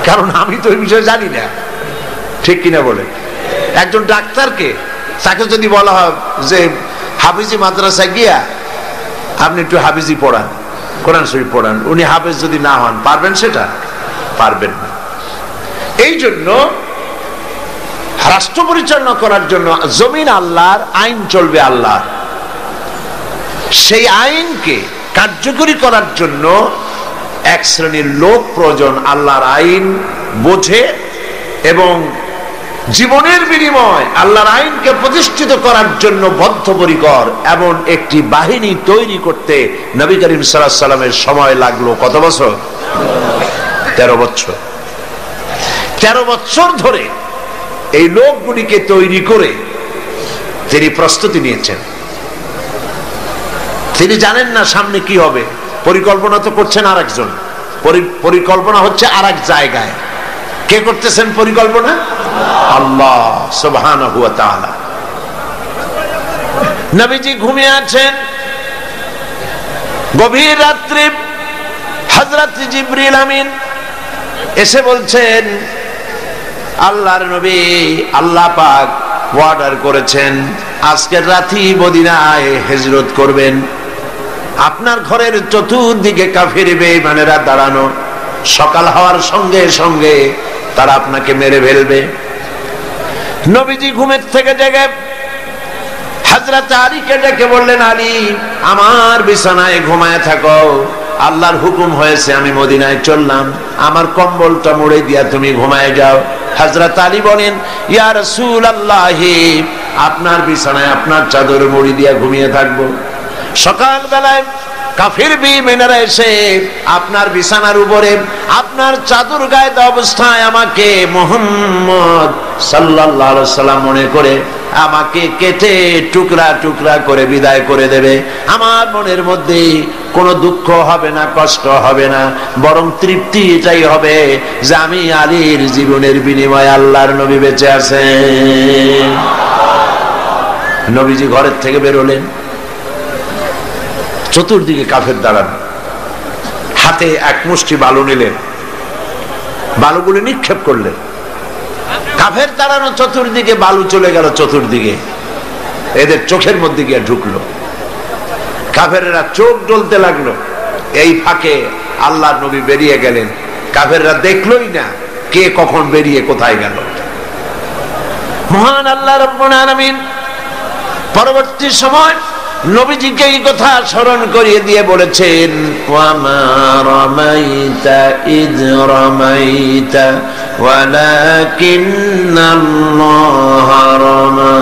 কারণ আমি তো এই বিষয়ে জানি না। ঠিক কিনা বলে? একজন ডাক্তারকে, তাকে যদি বলা হয় যে হাফিজি মাদ্রাসায় গিয়া আপনি একটু হাফিজি পড়ান, কোরআন শরীফ পড়ান, উনি হাফেজ যদি না হন, পারবেন? সেটা পারবেন না। এই জন্য রাষ্ট্র পরিচালনা করার জন্য জমিন আল্লাহর, আইন চলবে আল্লাহর। সেই আইনকে কার্যকরী করার জন্য এক শ্রেণীর লোক প্রয়োজন, আল্লাহর আইন বোঝে এবং জীবনের বিনিময় আল্লাহর আইনকে প্রতিষ্ঠিত করার জন্য বদ্ধপরিকর। এমন একটি বাহিনী তৈরি করতে নবী করিম সাল্লাল্লাহু আলাইহি সাল্লামের সময় লাগলো কত বছর? 13 বছর। 13 বছর ধরে এই লোকগুলিকে তৈরি করে তিনি প্রস্তুতি নিয়েছেন। তিনি জানেন না সামনে কি হবে, পরিকল্পনা তো করছেন আরেকজন, পরিকল্পনা হচ্ছে আরেক জায়গায়। কে করতেছেন পরিকল্পনা? আল্লাহ সুবহানাহু ওয়া তাআলা। নবীজি ঘুমিয়ে আছেন, গভীর রাত্রে হযরত জিবরিল আমিন এসে বলছেন, আল্লাহর নবী, আল্লাহ পাক অর্ডার করেছেন আজকের রাতে মদিনায় হিজরত করবেন। আপনার ঘরের চতুর্দিকে কাফির বেঈমানেরা দাঁড়ানো, সকাল হওয়ার সঙ্গে সঙ্গে তারা আপনাকে মেরে ফেলবে। নবীজি ঘুমের থেকে জেগে হযরত আলীকে ডেকে বললেন, আলী, আমার বিছানায় ঘুমায় থাকো, আল্লাহর হুকুম হয়েছে আমি মদিনায় চললাম, আমার কম্বলটা মুড়ে দিয়া তুমি ঘুমায় যাও। হযরত আলী বলেন, ইয়া রাসূলুল্লাহ, আপনার বিছানায় আপনার চাদর মুড়ি দিয়া ঘুমিয়ে থাকবো। সকাল বেলায় কাফির বেঈমানেরা এসে আপনার বিছানার উপরে আপনার চাদর গায়ে দেওয়া অবস্থায় আমাকে মুহাম্মদ সাল্লাল্লাহু আলাইহি ওয়াসাল্লাম মনে করে আমাকে কেটে টুকরা টুকরা করে বিদায় করে দেবে। আমার মনের মধ্যে কোনো দুঃখ হবে না, কষ্ট হবে না, বরং তৃপ্তি এটাই হবে যে আমি আলীর জীবনের বিনিময়ে আল্লাহর নবী বেঁচে আছেন। নবীজি ঘরের থেকে বেরোলেন, চতুর্দিকে কাফের দাঁড়ানো, হাতে এক মুষ্টি বালু নিলেন, বালুগুলি নিক্ষেপ করলেন। কাফের দাঁড়ানো চতুর্দিকে, বালু চলে গেল চতুর্দিকে, এদের চোখের মধ্যে গিয়ে ঢুকলো। কাফেররা চোখ জ্বলতে লাগলো। এই ফাঁকে আল্লাহর নবী বেরিয়ে গেলেন, কাফেররা দেখলোই না কে কখন বেরিয়ে কোথায় গেল। মহান আল্লাহ রাব্বুল আলামিন পরবর্তী সময় নবীজিকে এই কথা স্মরণ করিয়ে দিয়ে বলেছেন, ওয়া মা রামাইতা ইয রামাইতা ওয়ালাকিন্নাল্লাহা রামা।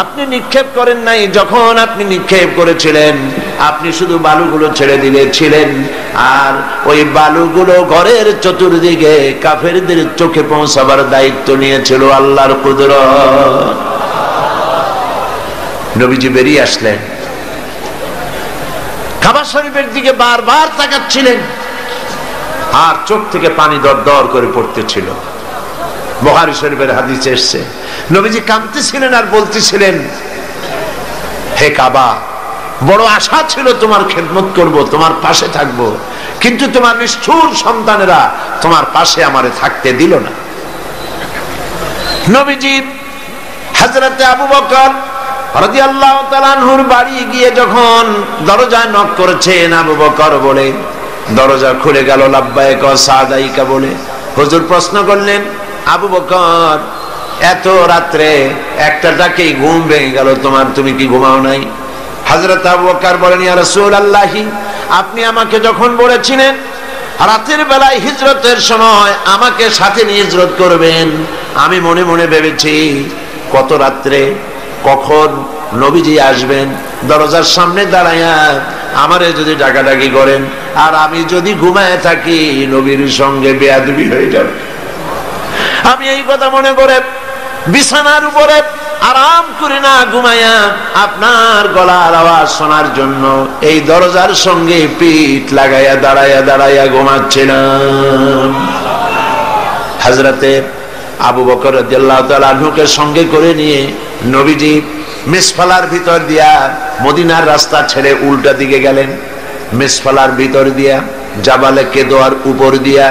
আপনি নিক্ষেপ করেন নাই যখন আপনি নিক্ষেপ করেছিলেন, আপনি শুধু বালুগুলো ছেড়ে দিয়েছিলেন, আর ওই বালুগুলো ঘরের চতুর্দিকে কাফেরদের চোখে পৌঁছাবার দায়িত্ব নিয়েছিল আল্লাহর কুদরত। নবীজি বেরিয়ে আসলেন, কাবা শরীফের দিকে বারবার তাকাচ্ছিলেন, আর চোখ থেকে পানি দর দর করে পড়তেছিল। বুখারী শরীফের হাদিসে এসেছে, নবীজি কাঁদতেছিলেন আর বলতেছিলেন, হে কাবা, বড় আশা ছিল তোমার খেদমত করব, তোমার পাশে থাকব, কিন্তু তোমার নিষ্ঠুর সন্তানেরা তোমার পাশে আমারে থাকতে দিল না। নবীজি হযরতে আবু বকর রাদিয়াল্লাহু তাআলা আনহুর বাড়ি গিয়ে যখন দরজায় নক করেছেন, আবু বকর বলে দরজা খুলে গেল, লাব্বাইকা ওয়া সাদাইকা বলে। হুজুর প্রশ্ন করলেন, আবু বকর, এত রাত্রে একটা ডাকেই ঘুম ভেঙে গেল তোমার, তুমি কি ঘুমাও নাই? হযরত আবু বকর বলেন, ইয়া রাসূলুল্লাহ, আপনি আমাকে যখন বলেছিলেন রাতের বেলায় হিজরতের সময় আমাকে সাথে নিয়ে হিজরত করবেন, আমি মনে মনে ভেবেছি কত রাত্রে কখন নবীজি আসবেন, দরজার সামনে দাঁড়ায়া আমারে যদি ডাকাডাকি করেন আর আমি যদি ঘুমায় থাকি নবীর সঙ্গে বেয়াদবি হয়ে যাবে। আমি এই কথা মনে করে বিছানার উপরে আরাম করে না ঘুমায়া আপনার গলার আওয়াজ শোনার জন্য এই দরজার সঙ্গে পিঠ লাগাইয়া দাঁড়াইয়া দাঁড়াইয়া ঘুমাচ্ছিলাম। হযরতে আবু বকর রাদিয়াল্লাহু তাআলা আনহুকে সঙ্গে করে নিয়ে নবীজি মিসফালার ভিতর দিয়া মদিনার রাস্তা ছেড়ে উল্টা দিকে গেলেন, মিসফালার ভিতর দিয়া জাবালে কেদোয়ার উপর দিয়া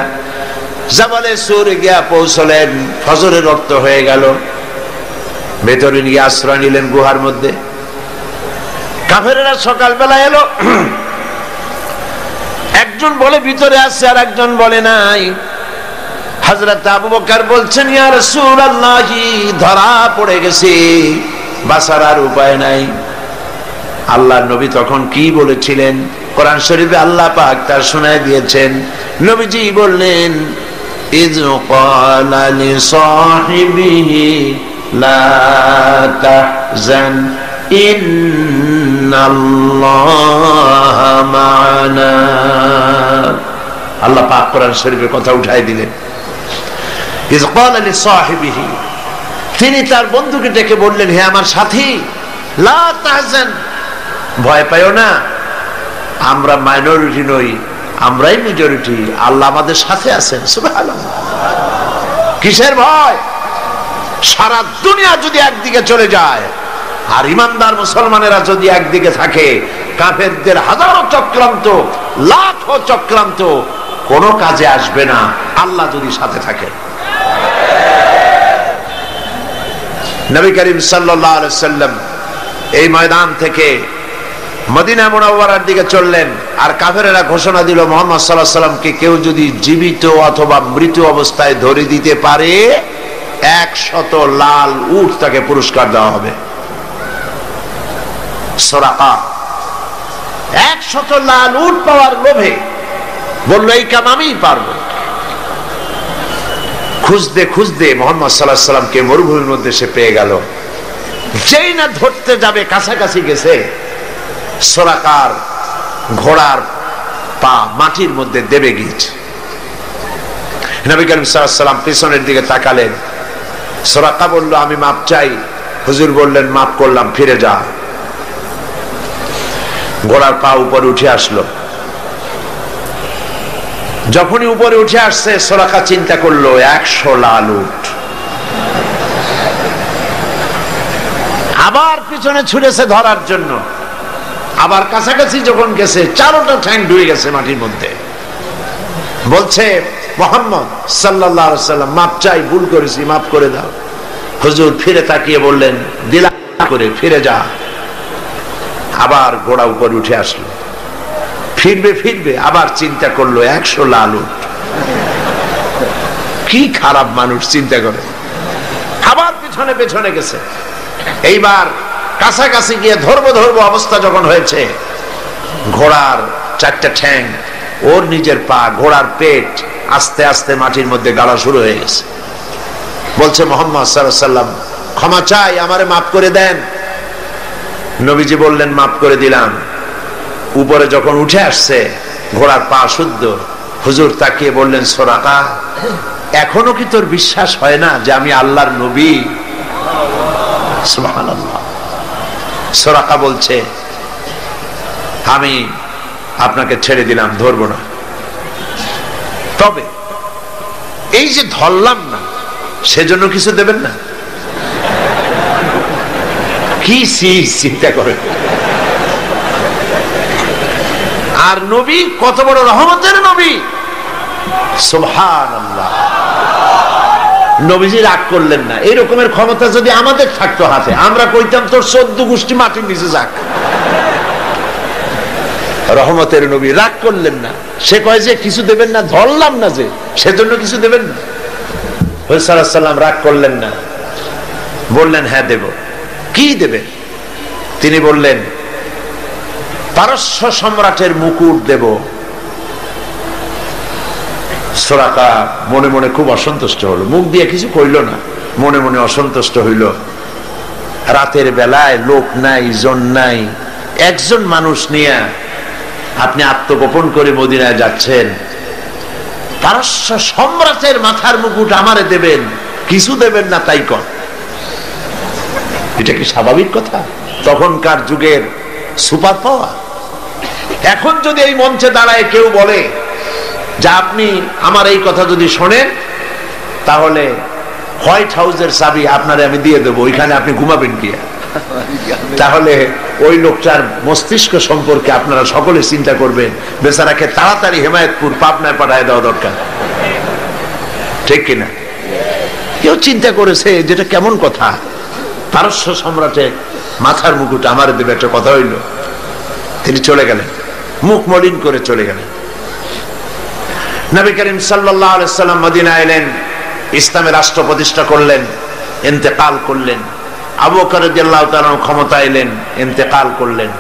জাবালে সুর গিয়া পৌঁছলেন। ফজরের রক্ত হয়ে গেল, ভেতরে নিয়ে আশ্রয় নিলেন গুহার মধ্যে। কাফেরেরা সকালবেলা এলো, একজন বলে ভিতরে আছে আর একজন বলে নাই। হযরত আবু বকর বলছেন, ইয়া রাসূলুল্লাহ, ধরা পড়ে গেছে, বাঁচার আর উপায় নাই। আল্লাহর নবী তখন কি বলেছিলেন কোরআন শরীফে আল্লাহ পাক তার শোনায় দিয়েছেন। নবীজি বললেন, ইয ক্বালা লিসাহিবিহি লা তাহজান ইন্নাল্লাহা মা'ানা। আল্লাহ পাক কোরআন শরীফের কথা উঠাই দিলেন। ইয ক্বালা লিসাহিবিহি, তিনি তার বন্ধুকে ডেকে বললেন, হে আমার সাথী, লা তাহজান, ভয় পাইও না, আমরা মাইনরিটি নই, আমরাই মেজরিটি, আল্লাহ আমাদের সাথে আছেন। সুবহানাল্লাহ। কিসের ভয়? সারা দুনিয়া যদি একদিকে চলে যায় আর ইমানদার মুসলমানেরা যদি একদিকে থাকে, কাফেরদের হাজারো চক্রান্ত, লাখো চক্রান্ত কোনো কাজে আসবে না আল্লাহ যদি সাথে থাকে। নবী করিম সাল্লাল্লাহু আলাইহি ওয়াসাল্লাম এই ময়দান থেকে মদিনা মুনাওয়ারার দিকে চললেন, আর কাফেরেরা ঘোষণা দিল, মুহাম্মদ সাল্লাল্লাহু আলাইহি ওয়াসাল্লামকে কেউ যদি জীবিত অথবা মৃত অবস্থায় ধরে দিতে পারে 100 লাল উট তাকে পুরস্কার দেওয়া হবে। সুরাকা 100 লাল উট পাওয়ার লোভে বলল, এই কাম আমিই পারবো। খুঁজতে খুঁজতে মুহাম্মদ সাল্লাল্লাহু আলাইহি ওয়াসাল্লামকে মরুভূমির মধ্যে সে পেয়ে গেল। যেই না ধরতে যাবে কাছাকাছি গেছে, সুরাকার ঘোড়ার পা মাটির মধ্যে দেবে গিয়েছে। নবী করিম সাল্লাল্লাহু আলাইহি ওয়াসাল্লাম পিছনের দিকে তাকালেন। সুরাকা বলল, আমি মাপ চাই। হুজুর বললেন, মাপ করলাম, ফিরে যা। ঘোড়ার পা উপরে উঠে আসলো। যখনই উপরে উঠে আসছে, সুরাকা চিন্তা করলো 100 লাল উট। আবার পিছনে ছুটেছে ধরার জন্য, আবার কাছাকাছি যখন গেছে, 4টা ঠ্যাং ডুবে গেছে মাটির মধ্যে। বলছে, মুহাম্মদ সাল্লাল্লাহু আলাইহি ওয়াসাল্লাম, মাপ চাই, ভুল করেছি, মাফ করে দাও। হুজুর ফিরে তাকিয়ে বললেন, দিলা করে ফিরে যা। আবার ঘোড়া উপরে উঠে আসলো, ফিরবে ফিরবে, আবার চিন্তা করলো 100 লাল উট। কি খারাপ মানুষ, চিন্তা করে আবার পিছনে পেছনে গেছে। এইবার কাছাকাছি গিয়ে ধরবো ধরবো অবস্থা যখন হয়েছে, ঘোড়ার 4টা ঠ্যাং, ওর নিজের পা, ঘোড়ার পেট আস্তে আস্তে মাটির মধ্যে গাড়া শুরু হয়ে গেছে। বলছে, মুহাম্মদ সাল্লাল্লাহু আলাইহি ওয়াসাল্লাম, ক্ষমা চাই, আমারে মাফ করে দেন। নবীজি বললেন, মাফ করে দিলাম। উপরে যখন উঠে আসছে, ঘোড়ার পা শুদ্ধ, হুজুর তাকিয়ে বললেন, সুরাকা, এখনো কি তোর বিশ্বাস হয় না যে আমি আল্লাহর নবী? সুবহানাল্লাহ। সুরাকা বলছে, আমি আপনাকে ছেড়ে দিলাম, ধরবো না, তবে এই যে ধরলাম না সেজন্য কিছু দেবেন না? কি চিন্তা করেন। আর নবী কত বড় রহমতের নবী, সুবহানাল্লাহ। নবীজি রাগ করলেন না। এই রকমের ক্ষমতা যদি আমাদের থাকতো হাতে, আমরা কইতাম তোর 14 গোষ্ঠী মাটির নিচে যাক। রহমতের নবী রাগ করলেন না। সে কয় যে কিছু দেবেন না, ধরলাম না যে সেজন্য কিছু দেবেন না। হুজুর সাল্লাল্লাহু আলাইহি ওয়াসাল্লাম রাগ করলেন না, বললেন হ্যাঁ দেব। কি দেবে? তিনি বললেন, পারস্য সম্রাটের মুকুট দেব। সুরাকা মনে মনে খুব অসন্তুষ্ট হলো, মুখ দিয়ে কিছু কইল না, মনে মনে অসন্তুষ্ট হইল। রাতের বেলায় লোক নাই, জন নাই, একজন মানুষ নিয়ে আপনি আত্মগোপন করে মদিনায় যাচ্ছেন, পারস্য সম্রাটের মাথার মুকুট আমারে দেবেন, কিছু দেবেন না তাই কর। এটা কি স্বাভাবিক কথা? তখনকার যুগের সুপার পাওয়ার। এখন যদি এই মঞ্চে দাঁড়ায় কেউ বলে যে আপনি আমার এই কথা যদি শোনেন, তাহলে হোয়াইট হাউসের চাবি আপনারে আমি দিয়ে দেবো, ওইখানে আপনি ঘুমাবেন কি? তাহলে ওই লোকটার মস্তিষ্ক সম্পর্কে আপনারা সকলে চিন্তা করবেন, বেচারাকে তাড়াতাড়ি হেমায়েতপুর পাবনায় পাঠায় দেওয়া দরকার, ঠিক কিনা? কেউ চিন্তা করেছে যেটা কেমন কথা? পারস্য সম্রাটের মাথার মুকুট আমার দেবে, একটা কথা হইল। তিনি চলে গেলেন, মুখ মলিন করে চলে গেলেন। নবী করিম সাল্লাল্লাহু আলাইহি সাল্লাম মদিনা এলেন, ইসলামের রাষ্ট্র প্রতিষ্ঠা করলেন, ইন্তেকাল করলেন। আবু বকর রাদিয়াল্লাহু তাআলা ক্ষমতা এলেন, ইন্তেকাল করলেন।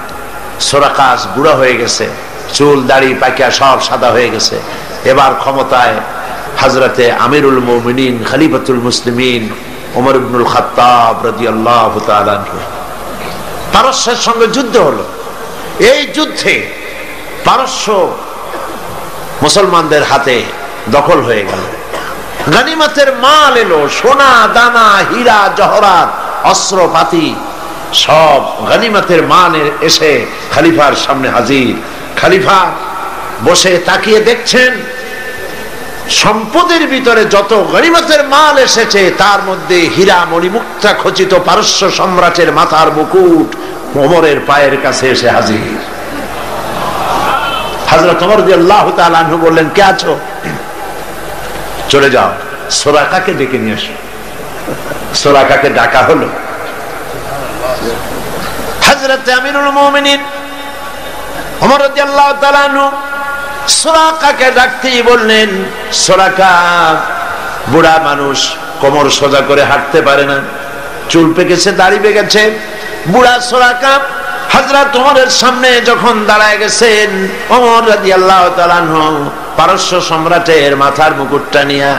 সুরাকা বুড়া হয়ে গেছে, চুল দাড়ি পাকিয়া সব সাদা হয়ে গেছে। এবার ক্ষমতায় হযরতে আমিরুল মুমিনিন খলিফাতুল মুসলিমিন ওমর ইবনুল খাত্তাব রাদিয়াল্লাহু তাআলা আনহু। পারস্যের সঙ্গে যুদ্ধ হলো। এই যুদ্ধে পারস্য মুসলমানদের হাতে দখল হয়ে গেল। গনিমতের মাল এলো, সোনা দানা, হীরা জহরাত, অস্ত্রপাতি, সব গনিমতের মাল এসে খলিফার সামনে হাজির। খলিফা বসে তাকিয়ে দেখছেন, সম্পদের ভিতরে যত গনিমতের মাল এসেছে তার মধ্যে হীরা মণিমুক্তা খচিত পারস্য সম্রাটের মাথার মুকুট ওমরের পায়ের কাছে এসে হাজির। হযরত ওমর রাদিয়াল্লাহু তাআলা আনহু বললেন, কে আছো? চলে যাও, সুরাকাকে ডেকে নিয়ে এসো। সুরাকাকে ডাকা হলো। হযরত আমিরুল মুমিনিন ওমর রাদিয়াল্লাহু তাআলা আনহু সুরাকাকে ডাকতেই বললেন, সুরাকা বুড়া মানুষ, কোমর সোজা করে হাঁটতে পারে না, চুল পেকেছে, দাড়ি পেকেছে। বুড়া সুরাকা হযরত ওমরের সামনে যখন দাঁড়ায় গেছেন, ওমর রাদিয়াল্লাহু তাআলা আনহু পারস্য সম্রাটের মাথার মুকুটটা নিয়ে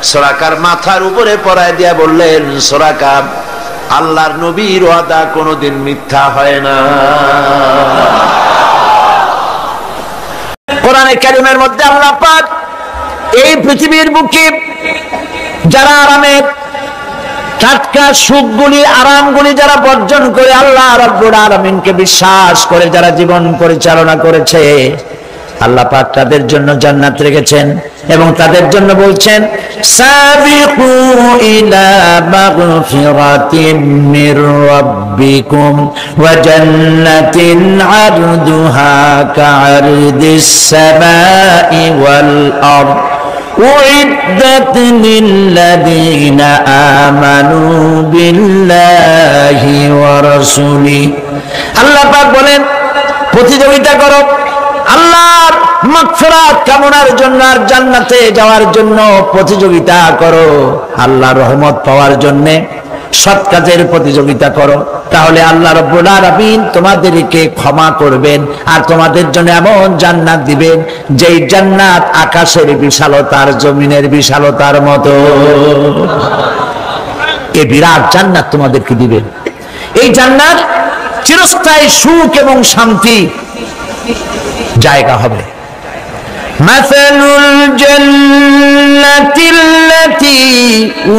সুরাকার মাথার উপরে পরায় দিয়া বললেন, সুরাকা, আল্লাহর নবীর ওয়াদা কোনোদিন মিথ্যা হয় না।
কোরআনে কারীমের মধ্যে আল্লাহ পাক এই পৃথিবীর বুকে যারা আরামের টাটকা সুখগুলি, আরামগুলি যারা বর্জন করে আল্লাহ রাব্বুল আলামিনকে বিশ্বাস করে যারা জীবন পরিচালনা করেছে, আল্লাহ পাক তাদের জন্য জান্নাত রেখেছেন এবং তাদের জন্য বলছেন, সাবিকু ইলা মাগফিরাতিম মির রাব্বিকুম ওয়া জান্নাতিন আরদুহা কাআরদিস সামাই ওয়াল আরদ উইদ্দাত লিল্লাযীনা আমানু বিল্লাহি ওয়া রাসূলিহি। আল্লাহ পাক বলেন, প্রতিযোগিতা করো আল্লাহর মাগফিরাত কামনার জন্য আর জান্নাতে যাওয়ার জন্য প্রতিযোগিতা করো, আল্লাহর রহমত পাওয়ার জন্য সৎ কাজের প্রতিযোগিতা করো, তাহলে আল্লাহ রাব্বুল আলামিন তোমাদেরকে ক্ষমা করবেন আর তোমাদের জন্য এমন জান্নাত দিবেন যেই জান্নাত আকাশের বিশালতার, জমিনের বিশালতার মতো। এই বিরাট জান্নাত তোমাদেরকে দিবেন। এই জান্নাত চিরস্থায়ী সুখ এবং শান্তি জায়গা হবে। মাসালুল জান্নাতিল্লাতী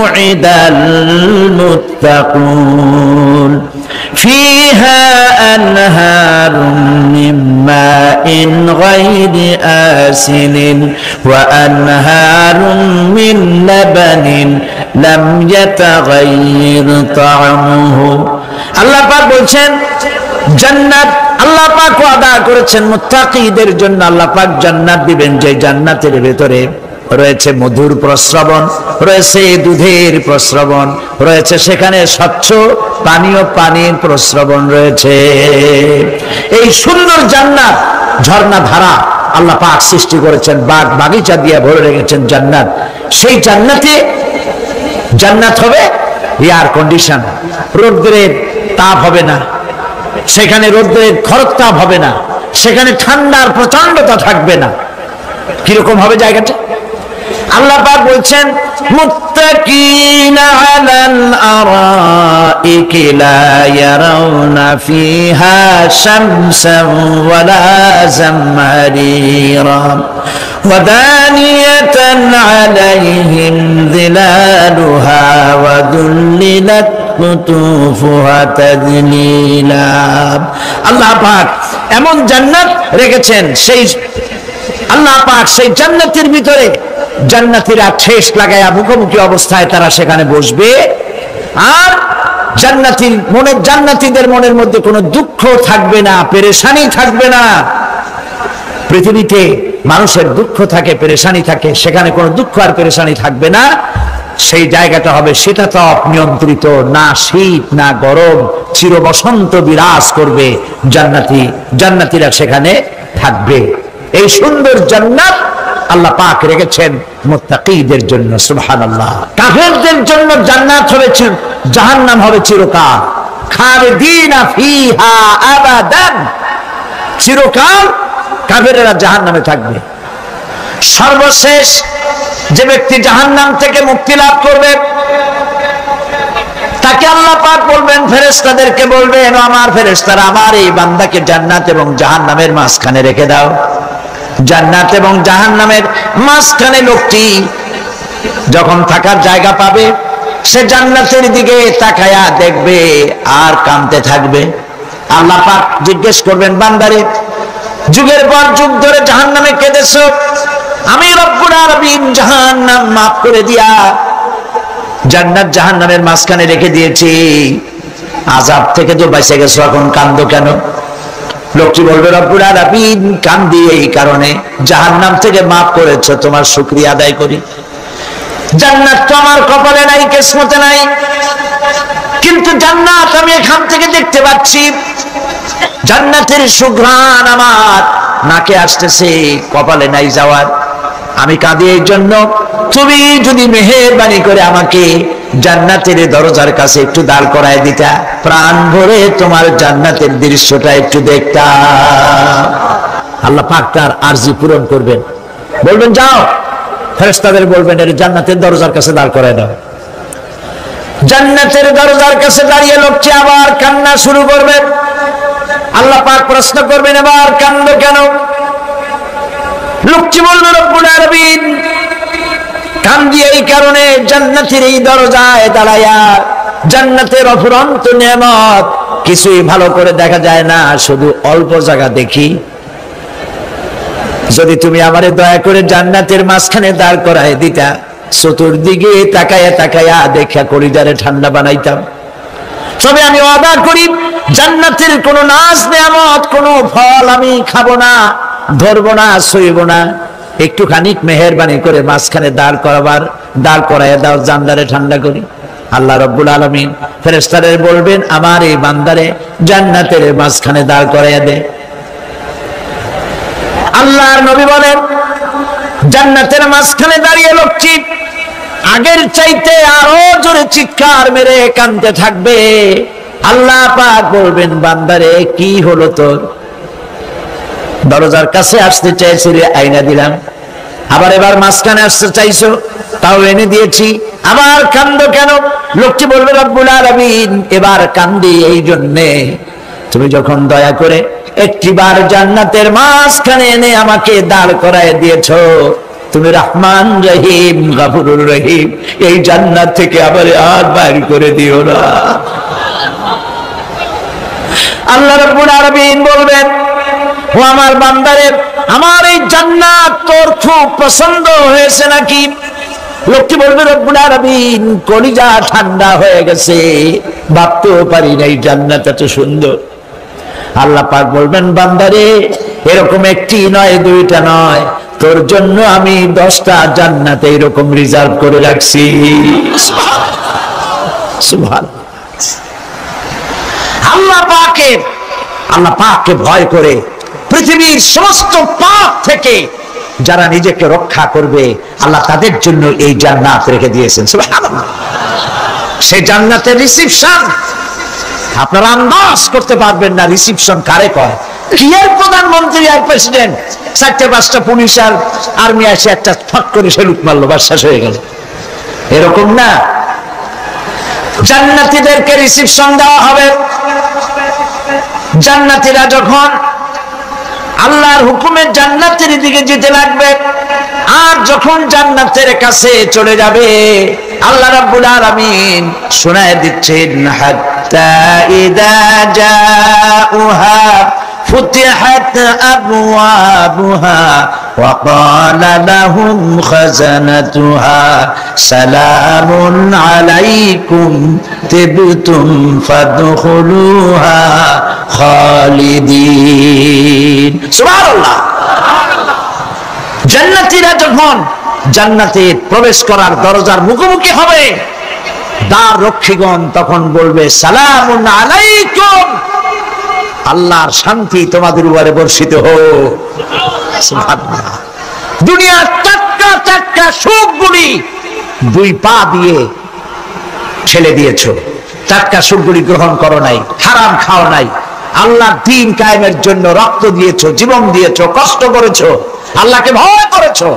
উইদাল মুত্তাকুন ফিহা আনহারুম মিন মাইন গায়রি আসিলিন ওয়া আনহারুম মিন লাবানিন লাম ইয়াতাগায়্যার তা'আমুহু। আল্লাহ পাক বলছেন জান্নাত আল্লাহ পাক ওয়াদা করেছেন মুত্তাকিদের জন্য। আল্লাহ পাক জান্নাত দিবেন, যে জান্নাতের ভেতরে রয়েছে মধুর প্রস্রবণ, রয়েছে দুধের প্রস্রবণ, রয়েছে সেখানে স্বচ্ছ পানীয় পানির প্রস্রবণ রয়েছে। এই সুন্দর জান্নাত, ঝর্ণা ধারা আল্লাহ পাক সৃষ্টি করেছেন, বাগ বাগিচা দিয়ে ভরে রেখেছেন জান্নাত। সেই জান্নাতে জান্নাত হবে এয়ার কন্ডিশন, রৌদ্রের তাপ হবে না সেখানে, রৌদ্রের খরতাপ হবে না সেখানে, ঠান্ডার প্রচন্ডতা থাকবে না। কিরকম হবে জায়গাটা? আল্লাহ পাক বলছেন মুত্তাকিনা আলাল আরাইকি লা ইয়ারাউনা ফিহা শামসান ওয়ালা জামহারিরা ওয়া দানিয়াতান আলাইহিম যিলালুহা ওয়া দুল্লিলাত কুতুফুহা তাদলিলা। আল্লাহ পাক এমন জান্নাত রেখেছেন, সেই আল্লাহ পাক সেই জান্নাতের ভিতরে জান্নাতীরা ঠেস লাগায়া মুখোমুখি অবস্থায় তারা সেখানে বসবে, আর জান্নাতীদের মনের মধ্যে কোনো দুঃখ থাকবে না, পেরেশানি থাকবে না। পৃথিবীতে মানুষের দুঃখ থাকে, পেরেশানি থাকে, সেখানে কোনো দুঃখ আর পেরেশানি থাকবে না। সেই জায়গাটা হবে শীতাতপ নিয়ন্ত্রিত, না শীত না গরম, চির বসন্ত বিরাজ করবে। জান্নাতীরা সেখানে থাকবে। এই সুন্দর জান্নাত আল্লাহ পাক রেখেছেন মুত্তাকিদের জন্য। সুবহানাল্লাহ। কাফেরদের জন্য জান্নাত হবে, জাহান্নাম হবে চিরকাল। খালিদিনা ফিহা আবাদান, চিরকাল কাফেরেরা জাহান্নামে থাকবে। সর্বশেষ যে ব্যক্তি জাহান্নাম থেকে মুক্তি লাভ করবে তাকে আল্লাহ পাক বলবেন, ফেরেশতাদেরকে বলবেন, আমার ফেরেশতারা আমার এই বান্দাকে জান্নাত এবং জাহান্নামের মাঝখানে রেখে দাও। জান্নাত এবং জাহান্নামের মাঝখানে লোকটি যখন থাকার জায়গা পাবে, সে জান্নাতের দিকে তাকায়া দেখবে আর কাঁদতে থাকবে। আল্লাহ পাক জিজ্ঞেস করবেন, বান্দারে যুগের পর যুগ ধরে জাহান্নামে কেঁদেছো, আমি রব্বুল আলামিন জাহান্নাম মাফ করে দিয়া জান্নাত জাহান্নামের মাঝখানে রেখে দিয়েছি, আযাব থেকে তো বেঁচে গেছো, এখন কাঁদো কেন? লোকটি বলবে, রব্বুল আলামিন কান্দি এই কারণে, জাহান্নাম থেকে মাফ করেছো, তোমার শুকরিয়া আদায় করি। জান্নাত তো আমার কপালে নাই, কিসমতে নাই, কিন্তু জান্নাত আমি এখান থেকে দেখতে পাচ্ছি। জান্নাতের সুঘ্রাণ আমার নাকে আসতেছে, কপালে নাই যাওয়ার। আমি কাঁদি এই জন্য, তুমি যদি মেহেরবানি করে আমাকে জান্নাতের দরজার কাছে একটু দাঁড় করায় দিতা, প্রাণ ভরে তোমার জান্নাতের দৃশ্যটা একটু দেখতাম। আল্লাহ পাক তার আরজি পূরণ করবেন, বলবেন যাও, ফেরেশতাদের বলবেন এর জান্নাতের দরজার কাছে দাঁড় করায় দাও। জান্নাতের দরজার কাছে দাঁড়িয়ে লোকটি আবার কান্না শুরু করবে। আল্লাহ পাক প্রশ্ন করবেন, এবার কান্দো কেন? লোকটি বলবে, রব্বুল আলামিন কান্দি এই কারণে, জান্নাতের এই দরজায় দাঁড়ায়া জান্নাতের অফুরন্ত নেয়ামত কিছুই ভালো করে দেখা যায় না, শুধু অল্প জায়গা দেখি। যদি তুমি আমারে দয়া করে জান্নাতের মাঝখানে দাঁড় করায় দিতা, চতুর্দিকে তাকায়া তাকায়া দেখা কলিজারে ঠান্ডা বানাইতাম। তবে আমি ওয়াদা করি, জান্নাতের কোন নাজ নেয়ামত, কোন ফল আমি খাবো না, ধরবো না, সইব না। একটুখানি মেহেরবানি করে মাঝখানে দাঁড় করায় দাও, জানদারে ঠান্ডা করি। আল্লাহ রাব্বুল আলামিন ফেরেশতাদের বলবেন, আমার এই বান্দারে জান্নাতের মাঝখানে দাঁড় করাইয়া দে। আল্লাহর নবী বলেন, জান্নাতের মাঝখানে দাঁড়িয়ে লোকটি আগের চাইতে আরো জোরে চিৎকার মেরে কাঁদতে থাকবে। আল্লাহ পাক বলবেন, বান্দারে কি হলো তোর? দরজার কাছে আসতে চাইছিলে, আইনা দিলাম। আবার এবার মাঝখানে আসতে চাইছো, তাও এনে দিয়েছি। আবার কান্দো কেন? লোকটি বলবে, রব্বুল আলামিন এবার কান্দি এই জন্যে, তুমি যখন দয়া করে একটিবার জান্নাতের মাঝখানে এনে আমাকে দাঁড় করায় দিয়েছো, তুমি রহমান রহিম গফুরুর রহিম, এই জান্নাত থেকে আবার আর বাইর করে দিও না। আল্লাহ রাব্বুল আলামিন বলবেন, ও আমার বান্দারে, আমার এই জান্নাত তোর খুব পছন্দ হয়েছে নাকি? লোকটি বলবে, রব্বুল আলামিন কলিজা ঠান্ডা হয়ে গেছে, ভাবতেও পারি না এই জান্নাত এত সুন্দর। আল্লাহ পাক বলবেন, বান্দারে, এরকম একটি নয়, দুইটা নয়, তোর জন্য আমি 10টা জান্নাত এরকম রিজার্ভ করে রাখছি। সুবহানাল্লাহ। আল্লাহ পাককে ভয় করে পৃথিবীর সমস্ত পাপ থেকে যারা নিজেকে রক্ষা করবে, আল্লাহ তাদের জন্য এই জান্নাত রেখে দিয়েছেন। সুবহানাল্লাহ। সেই জান্নাতের রিসিপশন আপনারা আন্দাজ করতে পারবেন না, রিসিপশন কারে কয়। কি এর প্রধানমন্ত্রী আর প্রেসিডেন্ট, 4-5টা পুলিশ আর আর্মি আসে একটা ফট করে সেলুট মারলো, বাস শেষ হয়ে গেল, এরকম না। জান্নাতীদেরকে রিসিপশন দেওয়া হবে। জান্নাতীরা যখন আল্লাহর হুকুমে জান্নাতের দিকে যেতে লাগবে, আর যখন জান্নাতের কাছে চলে যাবে, আল্লাহ রাব্বুল আলামিন শোনায় দিচ্ছেন, হাত্তা ইযা জাউহা ফুতিহাত আবওয়াবুহা ওয়া ক্বালা লাহুম খাজানাতুহা সালামুন আলাইকুম তিবতুম ফাদখুলুহা খালিদিন। সুবহানাল্লাহ। জান্নাতীরা যখন জান্নাতে প্রবেশ করার দরজার মুখোমুখি হবে, দ্বার রক্ষীগণ তখন বলবে, সালামুন আলাইকুম, আল্লাহর শান্তি তোমাদের উপরে বর্ষিত হোক। সুবহানাল্লাহ। দুনিয়ার টাটকা সুখগুলি 2 পা দিয়ে ঠেলে দিয়েছো, টাটকা সুখগুলি গ্রহণ করো নাই, হারাম খাও নাই, আল্লাহর দ্বীন কায়েমের জন্য রক্ত দিয়েছো, জীবন দিয়েছো, কষ্ট করেছো, আল্লাহকে ভয় করেছো।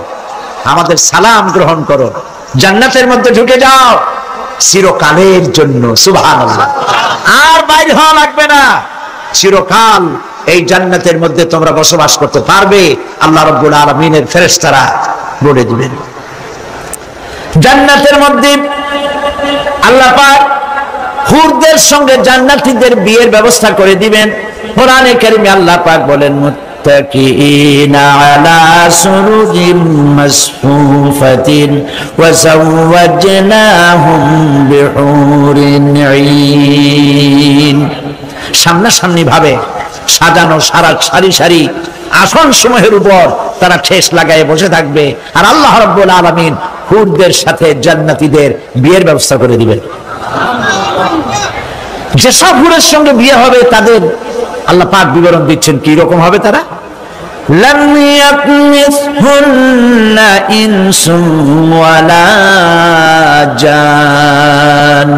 আমাদের সালাম গ্রহণ করো, জান্নাতের মধ্যে ঢুকে যাও চিরকালের জন্য। সুবহানাল্লাহ। আর বাইরে হওয়া লাগবে না, চিরকাল এই জান্নাতের মধ্যে তোমরা বসবাস করতে পারবে, আল্লাহ রাব্বুল আলামিনের ফেরেশতারা বলে দিবেন। জান্নাতের মধ্যে আল্লাহ পাক হুরদের সঙ্গে জান্নাতীদের বিয়ের ব্যবস্থা করে দিবেন। কোরআনে কারীমে আল্লাহ পাক বলেন, মুত্তাকিইনা আলা সুরুরিন মাসফুফাতিন ওয়া যাওয়াজনাহুম বিহুরিন ঈন। সামনাসামনি ভাবে সাজানো সারি সারি আসন সমূহের উপর তারা ঠেস লাগায় বসে থাকবে, আর আল্লাহ রাব্বুল আলামিন হুরদের সাথে জান্নাতীদের বিয়ের ব্যবস্থা করে দিবেন। যেসব হুরের সঙ্গে বিয়ে হবে তাদের আল্লাহ পাক বিবরণ দিচ্ছেন কি রকম হবে তারা। লাম ইয়াতমিসহুন্না ইনসুন ওয়ালা জান,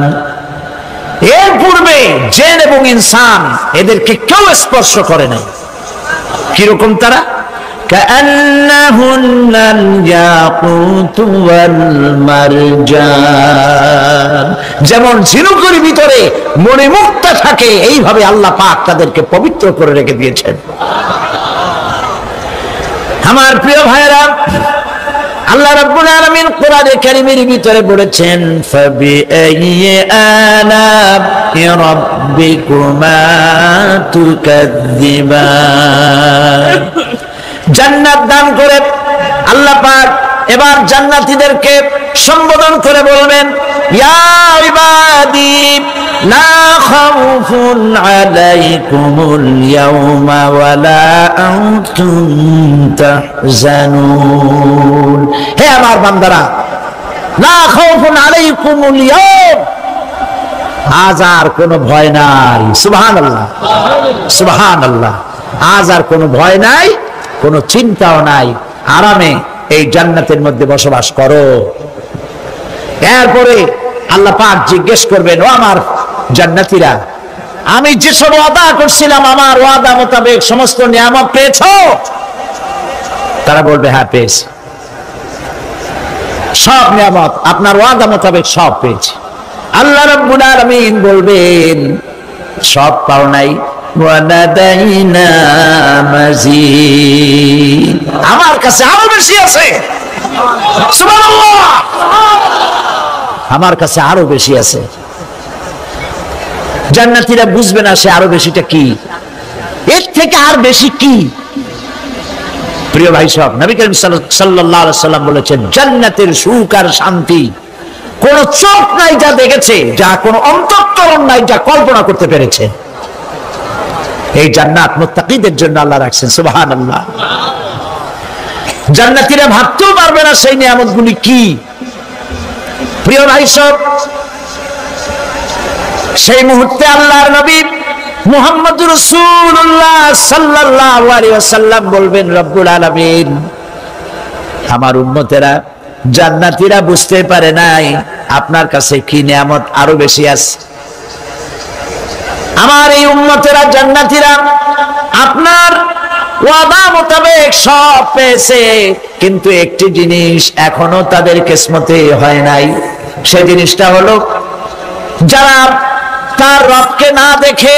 এর পূর্বে জিন এবং ইনসান এদেরকে কেউ স্পর্শ করে নাই। কিরকম তারা? কাআন্নাহুন্নাল ইয়াকুতু ওয়াল মারজান, যেমন ঝিনুকের ভিতরে মণিমুক্তা থাকে, এইভাবে আল্লাহ পাক তাদেরকে পবিত্র করে রেখে দিয়েছেন। আমার প্রিয় ভাইরা, আল্লাহ রাব্বুল আলামিন কোরআনে কারীমের ভিতরে বলেছেন, ফাবিআইয়ি আলা'i রাব্বিকুমা তুকাযযিবান। জান্নাত দান করে আল্লাহ পাক এবার জান্নাতীদেরকে সম্বোধন করে বলবেন, ইয়া ইবাদি লা খাউফুন আলাইকুমুল ইয়াওমা ওয়ালা আনতুম তাহজানুন। হে আমার বান্দারা, লা খাউফুন আলাইকুমুল ইয়াওম, আজ আর কোনো ভয় নাই। সুবহানাল্লাহ, সুবহানাল্লাহ। আজ আর কোনো ভয় নাই, কোনো চিন্তাও নাই, আরামে এই জান্নাতের মধ্যে বসবাস করো। এরপরে আল্লাহ পাক জিজ্ঞেস করবেন, ও আমার জান্নাতীরা, আমি যেসব ওয়াদা করছিলাম আমার ওয়াদা মোতাবেক সমস্ত নিয়ামত পেয়েছো? তারা বলবে, হ্যাঁ পেয়েছি, সব নিয়ামত আপনার ওয়াদা মোতাবেক সব পেয়েছি। আল্লাহ রাব্বুল আলামিন বলবেন, সব পাও নাই, ওয়ালাদাইনা মাজিদ। আমার কাছে আরো বেশি আছে, সুবহানাল্লাহ, আমার কাছে আরো বেশি আছে। জান্নাতীরা বুঝবে না সে আরো বেশিটা কি, এর থেকে আর বেশি কি। প্রিয় ভাই সব, নবী করিম সাল্লাল্লাহু আলাইহি সাল্লাম বলেছেন, জান্নাতের সুখ আর শান্তি কোন চোখ নাই যা দেখেছে, যা কোন অন্তঃকরণ নাই যা কল্পনা করতে পেরেছে। এই জান্নাত মুত্তাকিদের জন্য আল্লাহ রাখছেন, সুবহানাল্লাহ। জান্নাতীরা ভাবতেও পারবে না সেই নিয়ামতগুলি কি। প্রিয় ভাই সব, সেই মুহূর্তে আল্লাহর নবী মুহাম্মদুর রাসূলুল্লাহ সাল্লাল্লাহু আলাইহি ওয়াসাল্লাম বলবেন, রব্বুল আলামিন, আমার উম্মতেরা জান্নাতীরা বুঝতে পারে নাই আপনার কাছে কি নিয়ামত আরো বেশি আছে। আমার এই উম্মতেরা জান্নাতীরা আপনার ওয়াদা মোতাবেক সব পেয়েছে, কিন্তু একটি জিনিস এখনো তাদের কিসমতে হয় নাই। সেই জিনিসটা হলো, যারা তার রবকে না দেখে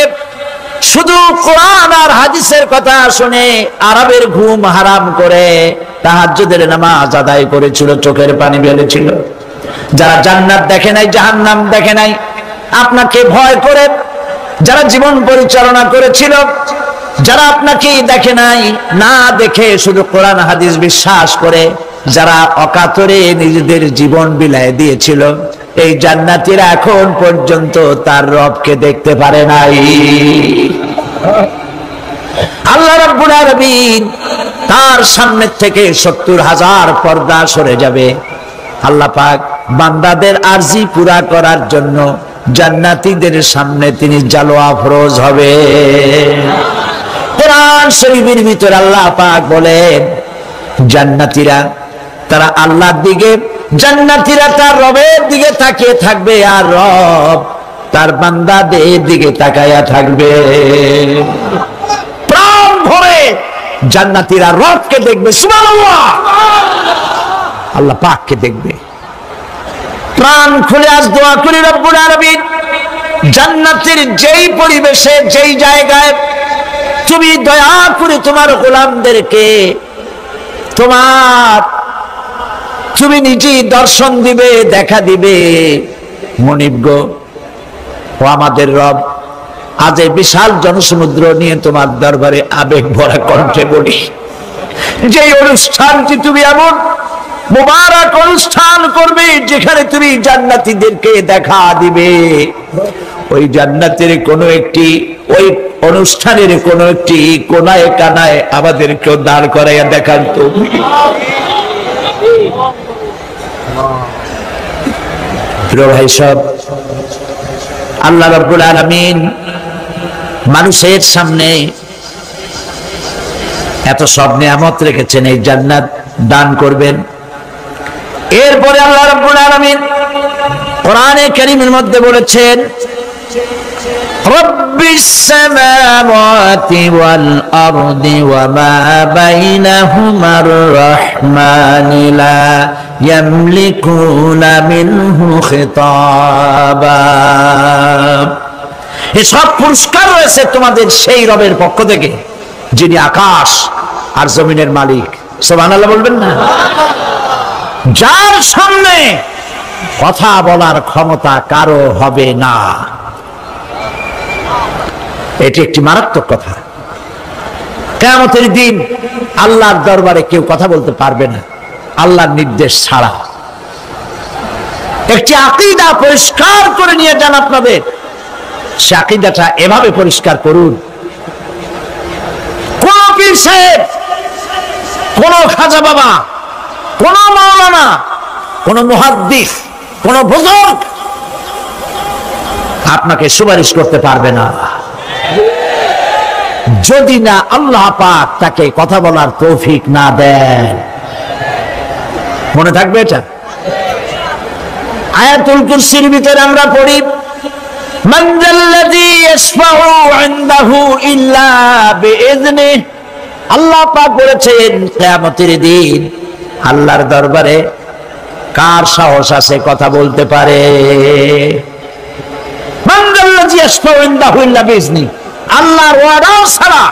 শুধু কোরআন আর হাদিসের কথা শুনে আরবের ঘুম হারাম করে তাহাজ্জুদের নামাজ আদায় করেছিল, চোখের পানি ফেলেছিল, যারা জান্নাত দেখে নাই, জাহান্নাম দেখে নাই, আপনাকে ভয় করে যারা জীবন পরিচালনা করেছিল, যারা আপনাকে দেখে নাই, না দেখে শুধু কোরআন হাদিস বিশ্বাস করে যারা অকাতরে নিজেদের জীবন বিলায় দিয়েছিল, এই জান্নাতীরা এখন পর্যন্ত তার রবকে দেখতে পারে নাই। আল্লাহ রাব্বুল আলামিন তার সামনে থেকে ৭০,০০০ পর্দা সরে যাবে। আল্লাহ পাক বান্দাদের আরজি পুরা করার জন্য জান্নাতীদের সামনে তিনি জালোয়া ফরজ হবে। কোরআন শরীফের ভিতর আল্লাহ পাক বলেন, জান্নাতীরা তারা আল্লাহর দিকে, জান্নাতীরা তার রবের দিকে তাকিয়ে থাকবে, আর রব তার বান্দাদের দিকে তাকায়া থাকবে। প্রাণ ভরে জান্নাতীরা রবকে দেখবে, সুবহানাল্লাহ, আল্লাহ পাককে দেখবে। প্রাণ খুলে আজ দোয়া করি, রব্বুল আলামিন, জান্নাতের যেই পরিবেশে, যেই জায়গায় তুমি দয়া করে তোমার গোলামদেরকে তুমি নিজেই দর্শন দিবে, দেখা দিবে। মনিব গো, ও আমাদের রব, আজ এই বিশাল জনসমুদ্র নিয়ে তোমার দরবারে আবেগ ভরা কণ্ঠে বলি, যে অনুষ্ঠানটি তুমি এমন মুবারক অনুষ্ঠান করবে যেখানে তুমি জান্নাতীদেরকে দেখা দিবে, ওই জান্নাতের কোন একটি, ওই অনুষ্ঠানের কোন একটি কোনায় কানায় আমাদেরকেও দাঁড় করাইয়া দেখান তুমি। প্রিয় ভাই সব, আল্লাহ রাব্বুল আলামিন মানুষের সামনে এত সব নিয়ামত রেখেছেন, এই জান্নাত দান করবেন। এরপরে আল্লাহ রাব্বুল আলামিন কোরআনে কারীমের মধ্যে বলেছেন, রব্বিস সামাওয়াতি ওয়াল আরদি ওয়া মা বাইনাহুমার রাহমানি লা ইয়ামলিকুনা মিনহু খিতাবা। এসব পুরস্কার রয়েছে তোমাদের সেই রবের পক্ষ থেকে যিনি আকাশ আর জমিনের মালিক। সুবহানাল্লাহ বলবেন না? যার সামনে কথা বলার ক্ষমতা কারো হবে না। এটি একটি মারাত্মক কথা। কিয়ামতের দিন আল্লাহর দরবারে কেউ কথা বলতে পারবে না আল্লাহর নির্দেশ ছাড়া। একটি আকীদা পরিষ্কার করে নিয়ে যান আপনাদের, সে আকীদাটা এভাবে পরিষ্কার করুন, কোন পীর সাহেব, কোন খাজা বাবা, কোন মাওলানা, কোন মুহাদ্দিস, কোন বুজুর্গ আপনাকে সুপারিশ করতে পারবে না যদি না আল্লাহ পাক তাকে কথা বলার তৌফিক না দেন। মনে থাকবে এটা। আয়াতুল কুরসির ভিতরে আমরা পড়ি, মান যাল্লাযী ইয়াশফাউ ইনদাহু ইল্লা বিইযনিহি। আল্লাহ পাক বলেছেন কিয়ামতের দিন আল্লাহর দরবারে কার সাহস আছে কথা বলতে পারে? মান যাল্লাযী ইয়াশফাউ ইনদাহু ইল্লা বিইযনিহি। আল্লাহর ওয়াদাও ছাড়া,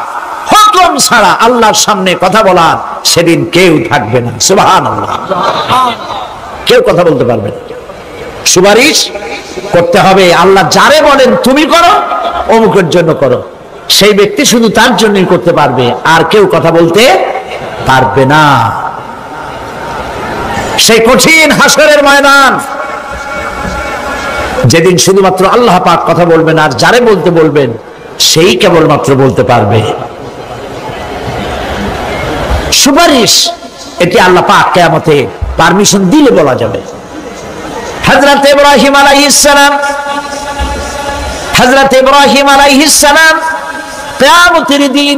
হুকুম ছাড়া আল্লাহর সামনে কথা বলার সেদিন কেউ থাকবে না। সুবহানাল্লাহ। কেউ কথা বলতে পারবে না। সুপারিশ করতে হবে, আল্লাহ যারে বলেন তুমি করো, অমুকের জন্য করো, সেই ব্যক্তি শুধু তার জন্যই করতে পারবে, আর কেউ কথা বলতে পারবে না। সেই কঠিন হাসরের ময়দান, যেদিন শুধুমাত্র আল্লাহ পাক কথা বলবেন, আর যারে বলতে বলবেন সেই কেবলমাত্র বলতে পারবে। সুপারিশ এটি আল্লাহ পাক কিয়ামতে পারমিশন দিলে বলা যাবে। হযরত ইব্রাহিম আলাইহিস সালাম কিয়ামতের দিন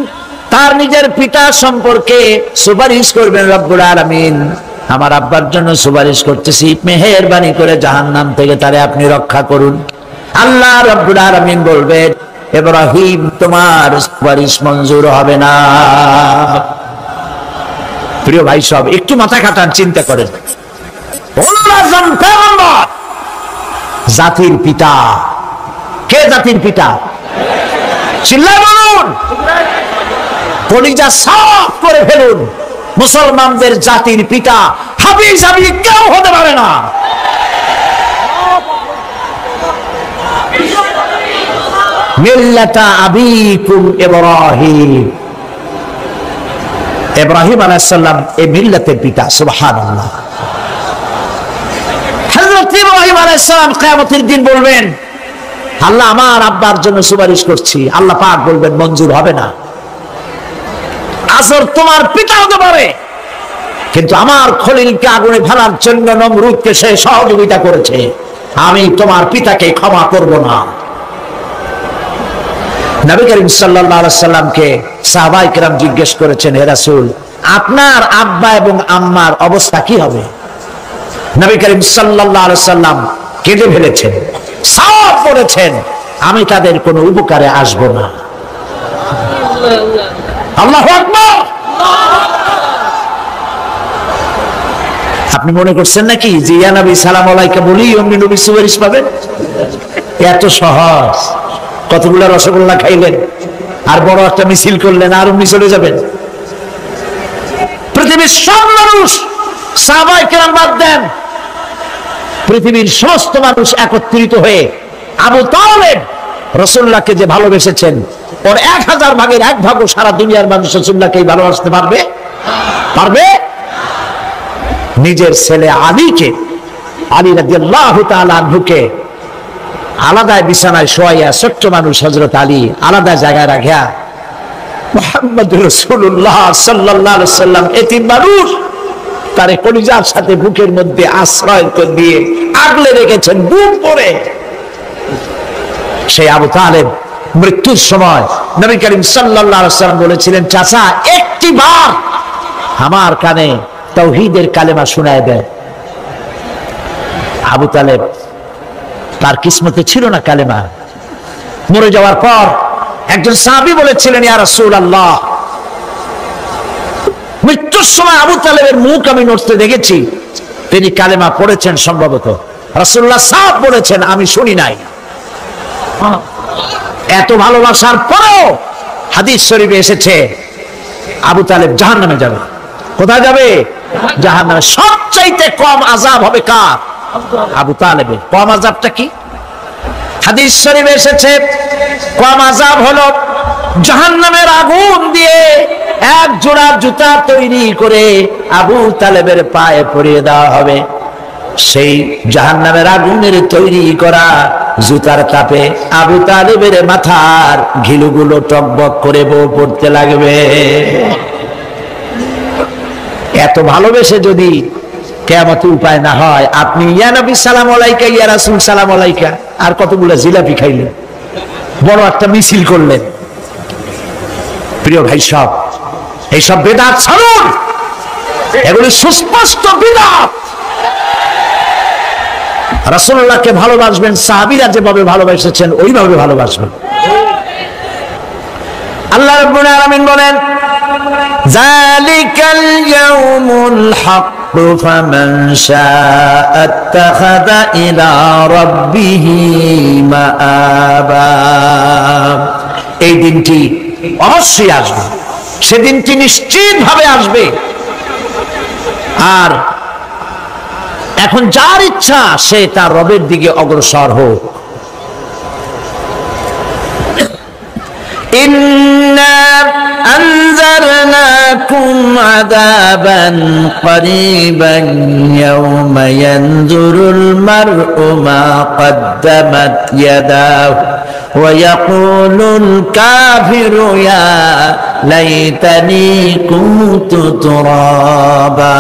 তার নিজের পিতা সম্পর্কে সুপারিশ করবেন। রব্বুল আলামিন, আমার আব্বার জন্য সুপারিশ করতেছি, মেহেরবানি করে জাহান্নাম থেকে তারে আপনি রক্ষা করুন। আল্লাহ রব্বুল আলামিন বলবেন, ইব্রাহিম তোমার সুপারিশ মঞ্জুর হবে না। প্রিয় ভাই সব, একটু মাথা খাটান, চিন্তা করেন। জাতির পিতা কে? জাতির পিতা চিল্লায় বলুন, কলিজা সাফ করে ফেলুন। মুসলমানদের জাতির পিতা হাবিজ হাবিজ কেউ হতে পারে না। মিল্লাতা আবিকুম ইব্রাহিম, ইব্রাহিম আলাইহিস সালাম এই মিল্লাতের পিতা। সুবহানাল্লাহ। হযরত ইব্রাহিম আলাইহিস সালাম কিয়ামতের দিন বলবেন, আল্লাহ আমার আব্বার জন্য সুপারিশ করছি। আল্লাহ পাক বলবেন মঞ্জুর হবে না। আসর তোমার পিতা হতে পারে, কিন্তু আমার খলিলকে আগুনে ফেলার জন্য নমরুদকে সে সহযোগিতা করেছে, আমি তোমার পিতাকে ক্ষমা করব না। নবী করিম সাল্লাল্লাহু আলাইহি সাল্লামকে সাহাবায়ে কেরাম জিজ্ঞেস করেছেন, হে রাসূল, আপনার আব্বা এবং আম্মার অবস্থা কি হবে? নবী করিম সাল্লাল্লাহু আলাইহি সাল্লাম কেঁদে ফেলেছেন, সাফ করেছেন, আমি তাদের কোনো উপকারে আসব না। আল্লাহু আকবার। আপনি মনে করছেন নাকি যে ইয়া নবী সালাম আলাইকা বলি অমনি নবী সুপারিশ পাবেন? এত সহজ। কতগুলো রসগোল্লা খাইলেন আর বড় একটা মিছিল করলেন আর অমনি চলে যাবেন? পৃথিবীর সব মানুষ, সাহাবায়ে কেরাম বাদ দেন, পৃথিবীর সমস্ত মানুষ একত্রিত হয়ে আবু তালেব রাসূলুল্লাহকে যে ভালোবেসেছেন, ওর 1000 ভাগের 1 ভাগও সারা দুনিয়ার মানুষ রাসূলুল্লাহকে ভালোবাসতে পারবে? পারবে? নিজের ছেলে আলীকে, আলী রাদিয়াল্লাহু তাআলা আনহুকে আলাদা বিছানায় শোয়াইয়া, ছোট্ট মানুষ হযরত আলী আলাদা জায়গায় রাখিয়া মুহাম্মদুর রাসূলুল্লাহ সাল্লাল্লাহু আলাইহি ওয়াসাল্লাম এতিম মানুষ তারে কলিজার সাথে বুকের মধ্যে আশ্রয় দিয়ে আগলে রেখেছেন বুক পরে। সেই আবু তালেব মৃত্যুর সময় নবী করিম সাল্লাল্লাহু আলাইহি ওয়াসাল্লাম বলেছিলেন, চাচা একটি বার আমার কানে তাওহীদের কালেমা শোনায় দেন। আবু তালেব তার কিসমতে ছিল না কালেমা। মরে যাওয়ার পর একজন সাহাবী বলেছিলেন, ইয়া রাসূলুল্লাহ, মৃত্যুর সময় আবু তালেবের মুখ আমি নড়তে দেখেছি, তিনি কালেমা পড়েছেন সম্ভবত। রাসূলুল্লাহ সাফ বলেছেন, আমি শুনি নাই। এত ভালোবাসার পরেও হাদিস শরীফে এসেছে আবু তালেব জাহান্নামে যাবে। কোথায় যাবে? জাহান্নামে। সবচাইতে কম আযাব হবে কার? আবু তালেবের। কম আযাবটা কি? হাদিস শরীফে এসেছে কম আযাব হলো জাহান্নামের আগুন দিয়ে এক জোড়া জুতা তৈরি করে আবু তালেবের পায়ে পরিয়ে দেওয়া হবে। সেই জাহান্নামের আগুনের তৈরি করা জুতার তাপে আবু তালেবের মাথার ঘিলুগুলো টকবক করে বউ পড়তে লাগবে। এত ভালোবেসে যদি কিয়ামতের উপায় না হয়, আপনি ইয়া নবী সালাম আলাইকা, ইয়া রাসূল সালাম আলাইকা, আর কতগুলো জিলাপি খাইলেন, বড় একটা মিছিল করলেন। প্রিয় ভাই সব, এইসব বেদাত ছাড়ুন, এগুলি সুস্পষ্ট বিদআত। রাসূলুল্লাহকে ভালোবাসবেন, সাহাবীরা যেভাবে ভালোবেসেছেন ওইভাবে ভালোবাসবেন। আল্লাহ রাব্বুল আলামিন বলেন, যালিকাল ইয়াউমুল হক ফামান শাআ আত্তাখাযা ইলা রাব্বিহি মাআবা। এই দিনটি অবশ্যই আসবে, সেদিনটি নিশ্চিতভাবে আসবে। আর এখন যার ইচ্ছা সে তার রবের দিকে অগ্রসর হোক। ইন্না আনজারনাকুম আযাবান করিবান ইয়াওমা ইয়ানজুরুল মার'উ মা কদ্দামাত ইয়াদাহু ওয়া ইয়াকুলুল কাফিরু ইয়া লাইতানি কুনতু তুরাবা।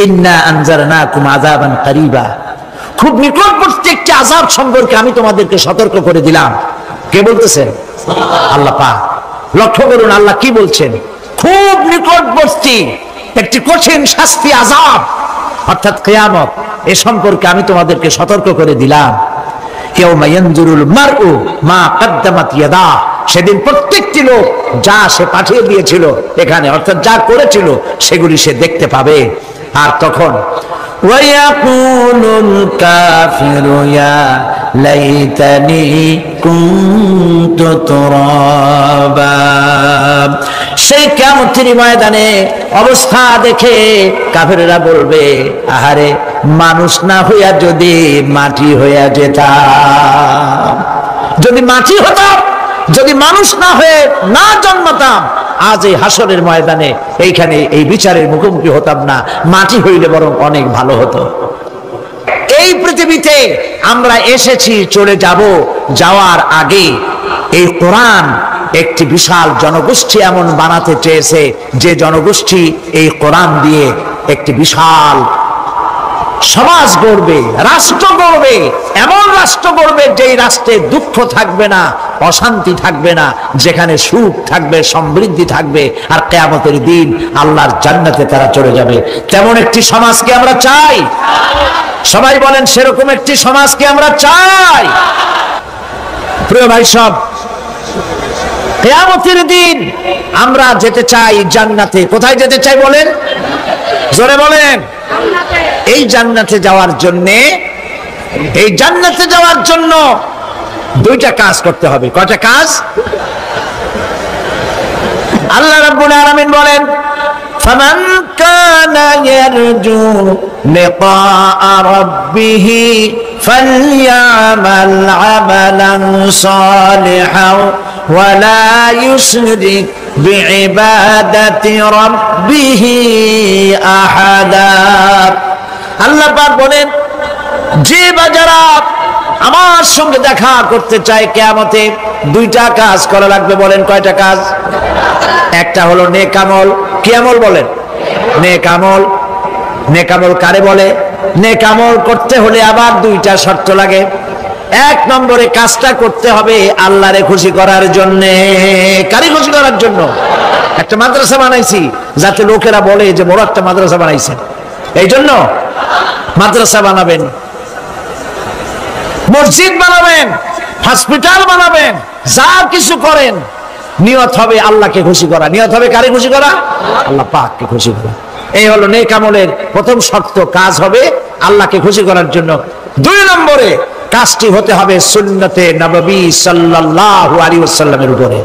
ইন্না আনজারনাকুম আযাবান করিবা, খুব নিকটবর্তী একটি আযাব সম্পর্কে আমি তোমাদেরকে সতর্ক করে দিলাম। কে বলতেছেন? আল্লাহ পাক। লক্ষ্য করুন আল্লাহ কি বলছেন, খুব নিকটবর্তী একটি কঠিন শাস্তি, আযাব অর্থাৎ কিয়ামত, এ সম্পর্কে আমি তোমাদেরকে সতর্ক করে দিলাম। ইয়াউমা ইয়ানজুরুল মার'উ মা কদ্দামাত ইয়াদা, সেদিন প্রত্যেকটি লোক যা সে পাঠিয়ে দিয়েছিল এখানে, অর্থাৎ যা করেছিল সেগুলি সে দেখতে পাবে। আর তখন ওয়ায়াকুলুল কাফিরু ইয়া লাইতানি কুনতু তুরাবা, সেই কিয়ামতের ময়দানে অবস্থা দেখে কাফেররা বলবে, আহারে মানুষ না হইয়া যদি মাটি হইয়া যেতাম, যদি মাটি হতাম, যদি মানুষ না হয়ে না জন্মাতাম, আজ এই হাসরের ময়দানে এইখানে এই বিচারের মুখোমুখি হতাম না, মাটি হইলে বরং অনেক ভালো হতো। এই পৃথিবীতে আমরা এসেছি, চলে যাব, যাওয়ার আগে এই কোরআন একটি বিশাল জনগোষ্ঠী এমন বানাতে চেয়েছে যে জনগোষ্ঠী এই কোরআন দিয়ে একটি বিশাল সমাজ গড়বে, রাষ্ট্র গড়বে, এমন রাষ্ট্র গড়বে যেই রাষ্ট্রে দুঃখ থাকবে না, অশান্তি থাকবে না, যেখানে সুখ থাকবে, সমৃদ্ধি থাকবে, আর কিয়ামতের দিন আল্লাহর জান্নাতে তারা চলে যাবে। তেমন একটি সমাজকে আমরা চাই। সবাই বলেন সেরকম একটি সমাজকে আমরা চাই। প্রিয় ভাই সব, কিয়ামতের দিন আমরা যেতে চাই জান্নাতে। কোথায় যেতে চাই বলেন? জোরে বলেন। এই জান্নাতে যাওয়ার জন্য, এই জান্নাতে যাওয়ার জন্য দুইটা কাজ করতে হবে। কয়টা কাজ? আল্লাহ রাব্বুল আলামিন বলেন, ফামান কানা ইয়ারজু লিকাআ রাব্বিহি ফালইয়ামাল আমালান সালিহান ওয়া লা ইউশরিক বিইবাদাতি রাব্বিহি আহাদা। আল্লাহ পাক বলেন, যে বাজারা আমার সঙ্গে দেখা করতে চায় কিয়ামতে, দুইটা কাজ করা লাগবে। বলেন কয়টা কাজ? একটা হলো নেক আমল। কি আমল বলেন? নেক আমল। নেক আমল কারে বলে? নেক আমল করতে হলে আবার দুইটা শর্ত লাগে। এক নম্বরে কাজটা করতে হবে আল্লাহরে খুশি করার জন্য। কারে খুশি করার জন্য? একটা মাদ্রাসা বানাইছি যাতে লোকেরা বলে যে বড় একটা মাদ্রাসা বানাইছেন, এই জন্য মাদ্রাসা বানাবেন, মসজিদ বানাবেন, হসপিটাল বানাবেন, যা কিছু করেন নিয়ত হবে আল্লাহকে খুশি করা। নিয়ত হবে কারে খুশি করা? আল্লাহ পাককে খুশি করা। এই হলো নেক আমলের প্রথম শর্ত, কাজ হবে আল্লাহকে খুশি করার জন্য। দুই নম্বরে কাজটি হতে হবে সুন্নতে নববী সাল্লাল্লাহু আলাইহি ওয়াসাল্লামের উপরে।